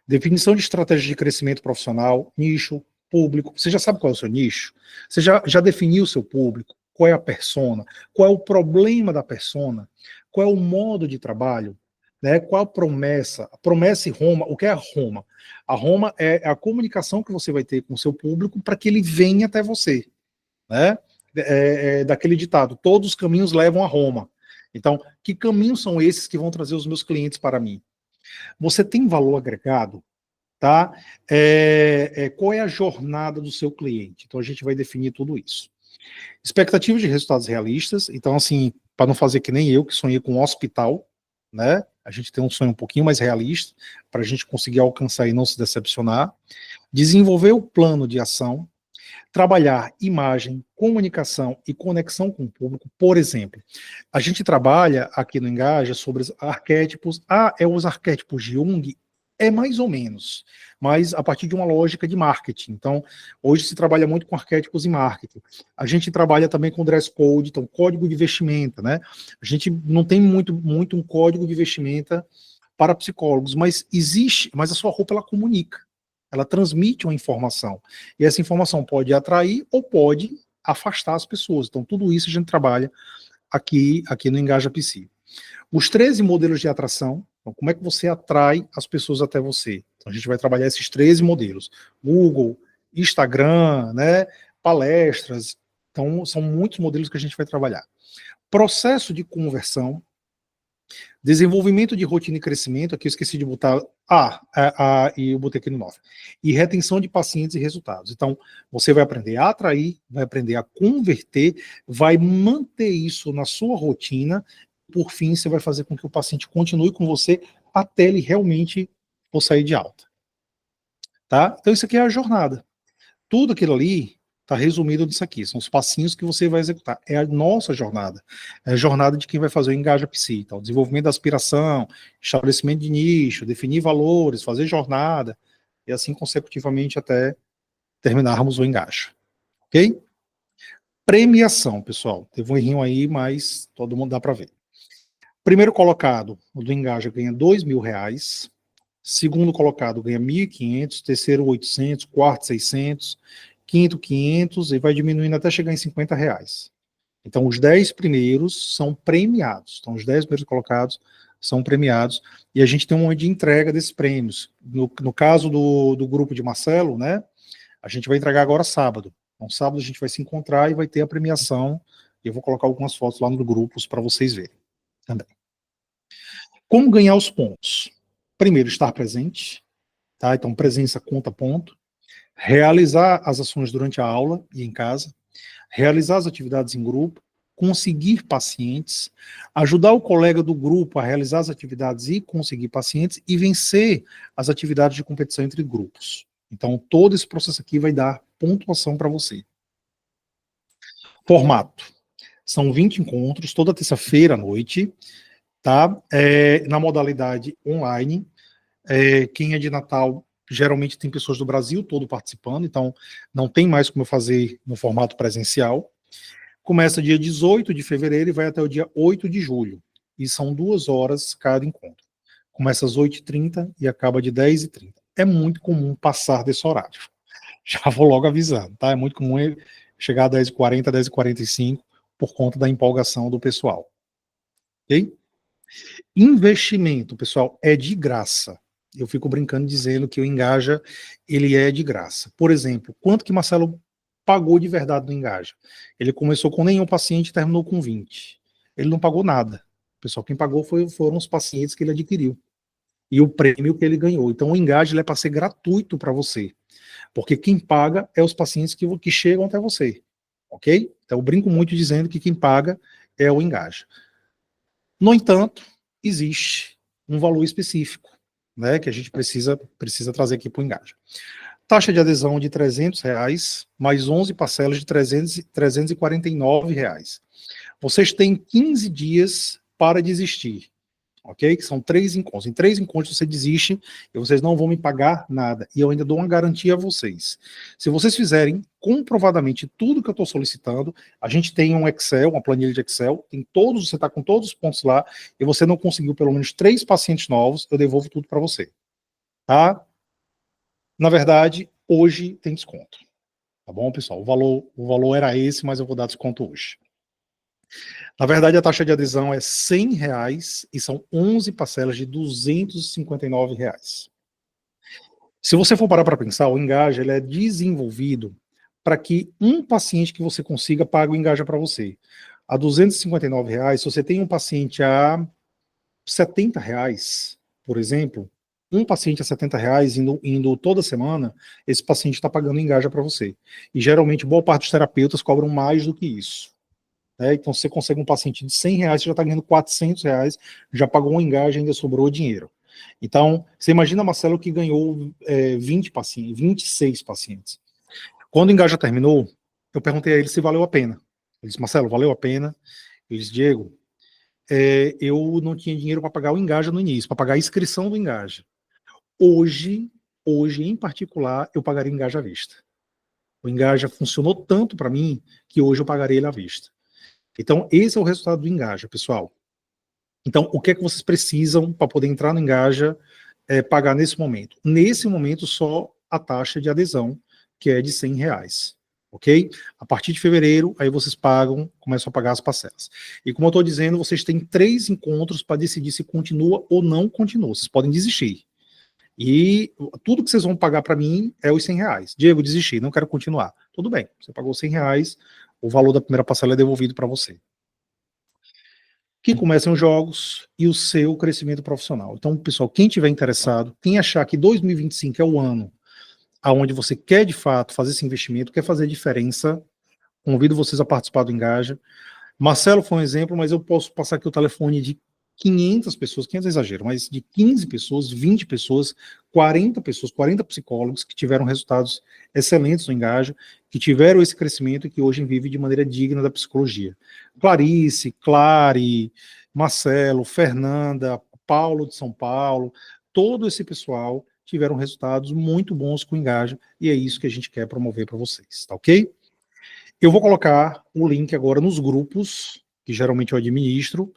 definição de estratégia de crescimento profissional, nicho, público. Você já sabe qual é o seu nicho? Você já definiu o seu público? Qual é a persona? Qual é o problema da persona? Qual é o modo de trabalho? Né? Qual a promessa? A promessa e Roma, o que é a Roma? A Roma é a comunicação que você vai ter com o seu público para que ele venha até você. Né? Daquele ditado, todos os caminhos levam a Roma. Então, que caminhos são esses que vão trazer os meus clientes para mim? Você tem valor agregado? Tá? Qual é a jornada do seu cliente? Então, a gente vai definir tudo isso. Expectativas de resultados realistas. Então, assim, para não fazer que nem eu, que sonhei com um hospital, né? A gente tem um sonho um pouquinho mais realista, para a gente conseguir alcançar e não se decepcionar. Desenvolver o plano de ação. Trabalhar imagem, comunicação e conexão com o público. Por exemplo, a gente trabalha aqui no Engaja sobre os arquétipos. Os arquétipos de Jung É mais ou menos, mas a partir de uma lógica de marketing. Então, hoje se trabalha muito com arquétipos em marketing. A gente trabalha também com dress code, então código de vestimenta, né? A gente não tem muito um código de vestimenta para psicólogos, mas existe, mas a sua roupa ela comunica, ela transmite uma informação. E essa informação pode atrair ou pode afastar as pessoas. Então, tudo isso a gente trabalha aqui no Engaja Psi. Os 13 modelos de atração, então, como é que você atrai as pessoas até você? Então, a gente vai trabalhar esses 13 modelos. Google, Instagram, né, palestras. Então, são muitos modelos que a gente vai trabalhar. Processo de conversão, desenvolvimento de rotina e crescimento, aqui eu esqueci de botar e eu botei aqui no 9. E retenção de pacientes e resultados. Então, você vai aprender a atrair, vai aprender a converter, vai manter isso na sua rotina. Por fim, você vai fazer com que o paciente continue com você até ele realmente for sair de alta. Tá? Então, isso aqui é a jornada. Tudo aquilo ali está resumido nisso aqui. São os passinhos que você vai executar. É a nossa jornada. É a jornada de quem vai fazer o Engaja Psi. Então, desenvolvimento da aspiração, estabelecimento de nicho, definir valores, fazer jornada, e assim consecutivamente até terminarmos o Engaja. Ok? Premiação, pessoal. Teve um errinho aí, mas todo mundo dá para ver. Primeiro colocado, o do Engaja, ganha R$2.000. Segundo colocado ganha 1.500, terceiro 800, quarto 600, quinto 500 e vai diminuindo até chegar em R$50. Então os 10 primeiros são premiados. Então os 10 primeiros colocados são premiados e a gente tem um momento de entrega desses prêmios. No caso do grupo de Marcelo, né, a gente vai entregar agora sábado. Então sábado a gente vai se encontrar e vai ter a premiação e eu vou colocar algumas fotos lá no grupo para vocês verem também. Como ganhar os pontos? Primeiro, estar presente, tá? Então, presença conta ponto. Realizar as ações durante a aula e em casa. Realizar as atividades em grupo. Conseguir pacientes. Ajudar o colega do grupo a realizar as atividades e conseguir pacientes. E vencer as atividades de competição entre grupos. Então, todo esse processo aqui vai dar pontuação para você. Formato. São 20 encontros, toda terça-feira à noite, tá? Na modalidade online. Quem é de Natal, geralmente tem pessoas do Brasil todo participando, então não tem mais como eu fazer no formato presencial. Começa dia 18 de fevereiro e vai até o dia 8 de julho. E são 2 horas cada encontro. Começa às 8h30 e acaba de 10h30. É muito comum passar desse horário. Já vou logo avisando, tá? É muito comum chegar a 10h40, 10h45, por conta da empolgação do pessoal. Ok? Investimento, pessoal, é de graça. Eu fico brincando dizendo que o Engaja, ele é de graça. Por exemplo, quanto que Marcelo pagou de verdade no Engaja? Ele começou com nenhum paciente e terminou com 20. Ele não pagou nada. Pessoal, quem pagou foram os pacientes que ele adquiriu. E o prêmio que ele ganhou. Então o Engaja é para ser gratuito para você. Porque quem paga é os pacientes que chegam até você. Ok? Então eu brinco muito dizendo que quem paga é o Engaja. No entanto, existe um valor específico, né, que a gente precisa trazer aqui para o Engaja. Taxa de adesão de R$300, mais 11 parcelas de R$349. Vocês têm 15 dias para desistir, ok? Que são 3 encontros. Em 3 encontros você desiste e vocês não vão me pagar nada. E eu ainda dou uma garantia a vocês. Se vocês fizerem comprovadamente tudo que eu estou solicitando, a gente tem um Excel, uma planilha de Excel, tem todos, você está com todos os pontos lá, e você não conseguiu pelo menos 3 pacientes novos, eu devolvo tudo para você. Tá? Na verdade, hoje tem desconto. Tá bom, pessoal? O valor era esse, mas eu vou dar desconto hoje. Na verdade, a taxa de adesão é R$100 e são 11 parcelas de R$259. Se você for parar para pensar, o Engaja ele é desenvolvido para que um paciente que você consiga pague o Engaja para você. A R$259, se você tem um paciente a R$70, por exemplo, um paciente a R$70 indo toda semana, esse paciente está pagando Engaja para você. E geralmente, boa parte dos terapeutas cobram mais do que isso. Então, se você consegue um paciente de R$100, você já está ganhando R$400, já pagou um Engaja e ainda sobrou dinheiro. Então, você imagina, Marcelo, que ganhou 20 pacientes, 26 pacientes. Quando o Engaja terminou, eu perguntei a ele se valeu a pena. Ele disse, Marcelo, valeu a pena? Eu disse, Diego, eu não tinha dinheiro para pagar o Engaja no início, para pagar a inscrição do Engaja. Hoje, em particular, eu pagaria o Engaja à vista. O Engaja funcionou tanto para mim que hoje eu pagarei ele à vista. Então, esse é o resultado do Engaja, pessoal. Então, o que é que vocês precisam para poder entrar no Engaja, pagar nesse momento? Nesse momento, só a taxa de adesão, que é de R$100, ok? A partir de fevereiro, aí vocês pagam, começam a pagar as parcelas. E como eu estou dizendo, vocês têm 3 encontros para decidir se continua ou não continua. Vocês podem desistir. E tudo que vocês vão pagar para mim é os R$100. Diego, desisti, não quero continuar. Tudo bem, você pagou R$100, o valor da primeira parcela é devolvido para você. Que começam os jogos e o seu crescimento profissional. Então, pessoal, quem tiver interessado, quem achar que 2025 é o ano aonde você quer, de fato, fazer esse investimento, quer fazer diferença, convido vocês a participar do Engaja. Marcelo foi um exemplo, mas eu posso passar aqui o telefone de 500 pessoas, 500 é exagero, mas de 15 pessoas, 20 pessoas, 40 pessoas, 40 psicólogos que tiveram resultados excelentes no Engaja, que tiveram esse crescimento e que hoje vivem de maneira digna da psicologia. Clarice, Clary, Marcelo, Fernanda, Paulo de São Paulo, todo esse pessoal tiveram resultados muito bons com o Engaja e é isso que a gente quer promover para vocês, tá ok? Eu vou colocar o link agora nos grupos, que geralmente eu administro.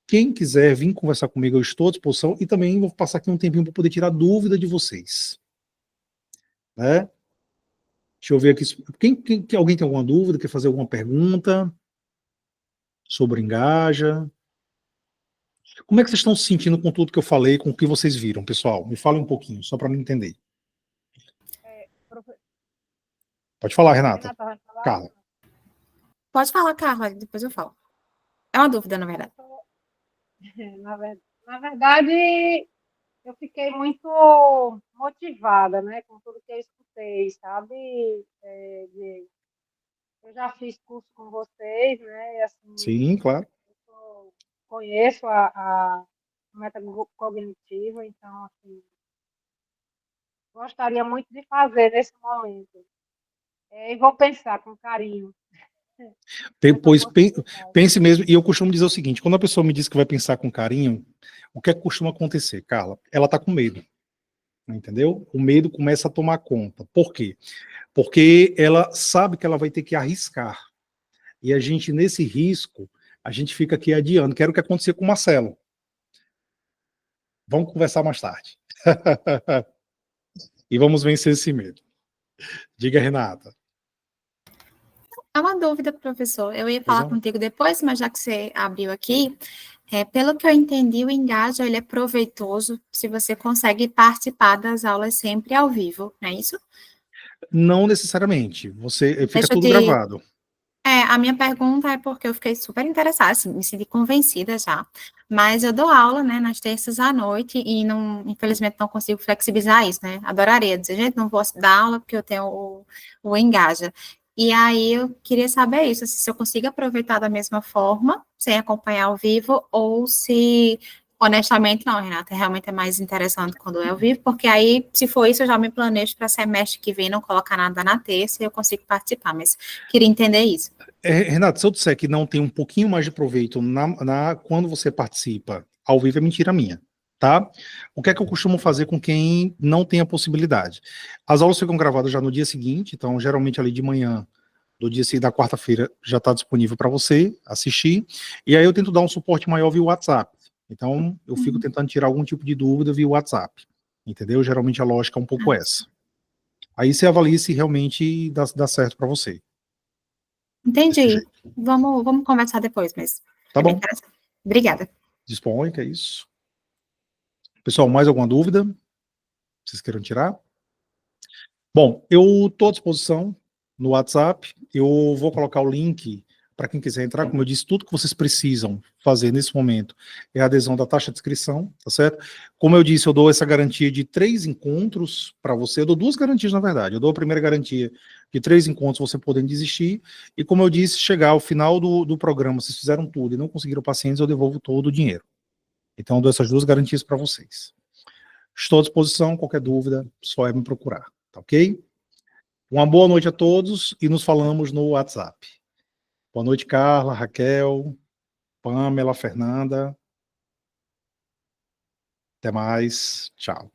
Quem quiser vir conversar comigo, eu estou à disposição e também vou passar aqui um tempinho para poder tirar dúvida de vocês. Né? Deixa eu ver aqui. Alguém tem alguma dúvida, quer fazer alguma pergunta sobre o Engaja? Como é que vocês estão se sentindo com tudo que eu falei, com o que vocês viram, pessoal? Me fala um pouquinho, só para me entender. Pode falar, Renata. Carla. Pode falar, Carla, depois eu falo. É uma dúvida, na verdade. Na verdade, eu fiquei muito motivada, né, com tudo que eu escutei, sabe? Eu já fiz curso com vocês, né? E, assim, Sim, claro. eu conheço a método cognitivo, então, assim, gostaria muito de fazer nesse momento. E vou pensar com carinho. Depois, pense mesmo, e eu costumo dizer o seguinte, quando a pessoa me diz que vai pensar com carinho, o que é que costuma acontecer, Carla? Ela está com medo, entendeu? O medo começa a tomar conta. Por quê? Porque ela sabe que ela vai ter que arriscar. E a gente, nesse risco, a gente fica aqui adiando. Quero o que acontecer com o Marcelo. Vamos conversar mais tarde. E vamos vencer esse medo. Diga, Renata. É uma dúvida, professor. Eu ia falar contigo depois, mas já que você abriu aqui, pelo que eu entendi, o Engaja ele é proveitoso se você consegue participar das aulas sempre ao vivo, não é isso? Não necessariamente. Você fica tudo gravado. A minha pergunta é porque eu fiquei super interessada, assim, me senti convencida já. Mas eu dou aula, né, nas terças à noite e não, infelizmente não consigo flexibilizar isso, né? Adoraria dizer, gente, não posso dar aula porque eu tenho o Engaja. E aí eu queria saber isso, se eu consigo aproveitar da mesma forma, sem acompanhar ao vivo, ou se, honestamente, não, Renata, realmente é mais interessante quando é ao vivo, porque aí, se for isso, eu já me planejo para semestre que vem, não colocar nada na terça e eu consigo participar, mas queria entender isso. Renata, se eu disser que não tem um pouquinho mais de proveito quando você participa ao vivo, é mentira minha. Tá? O que é que eu costumo fazer com quem não tem a possibilidade? As aulas ficam gravadas já no dia seguinte, então geralmente ali de manhã, do dia seguinte, da quarta-feira, já está disponível para você assistir, e aí eu tento dar um suporte maior via WhatsApp. Então, eu fico tentando tirar algum tipo de dúvida via WhatsApp, entendeu? Geralmente a lógica é um pouco essa. Aí você avalia se realmente dá certo para você. Entendi. Vamos conversar depois, mas... Tá bom. Obrigada. Dispõe, que é isso. Pessoal, mais alguma dúvida? Vocês queiram tirar? Bom, eu estou à disposição no WhatsApp. Eu vou colocar o link para quem quiser entrar. Como eu disse, tudo que vocês precisam fazer nesse momento é a adesão da taxa de inscrição, tá certo? Como eu disse, eu dou essa garantia de 3 encontros para você. Eu dou 2 garantias, na verdade. Eu dou a primeira garantia de 3 encontros, você podendo desistir. E como eu disse, chegar ao final do programa, vocês fizeram tudo e não conseguiram pacientes, eu devolvo todo o dinheiro. Então, eu dou essas 2 garantias para vocês. Estou à disposição, qualquer dúvida, só é me procurar, tá ok? Uma boa noite a todos e nos falamos no WhatsApp. Boa noite, Carla, Raquel, Pamela, Fernanda. Até mais, tchau.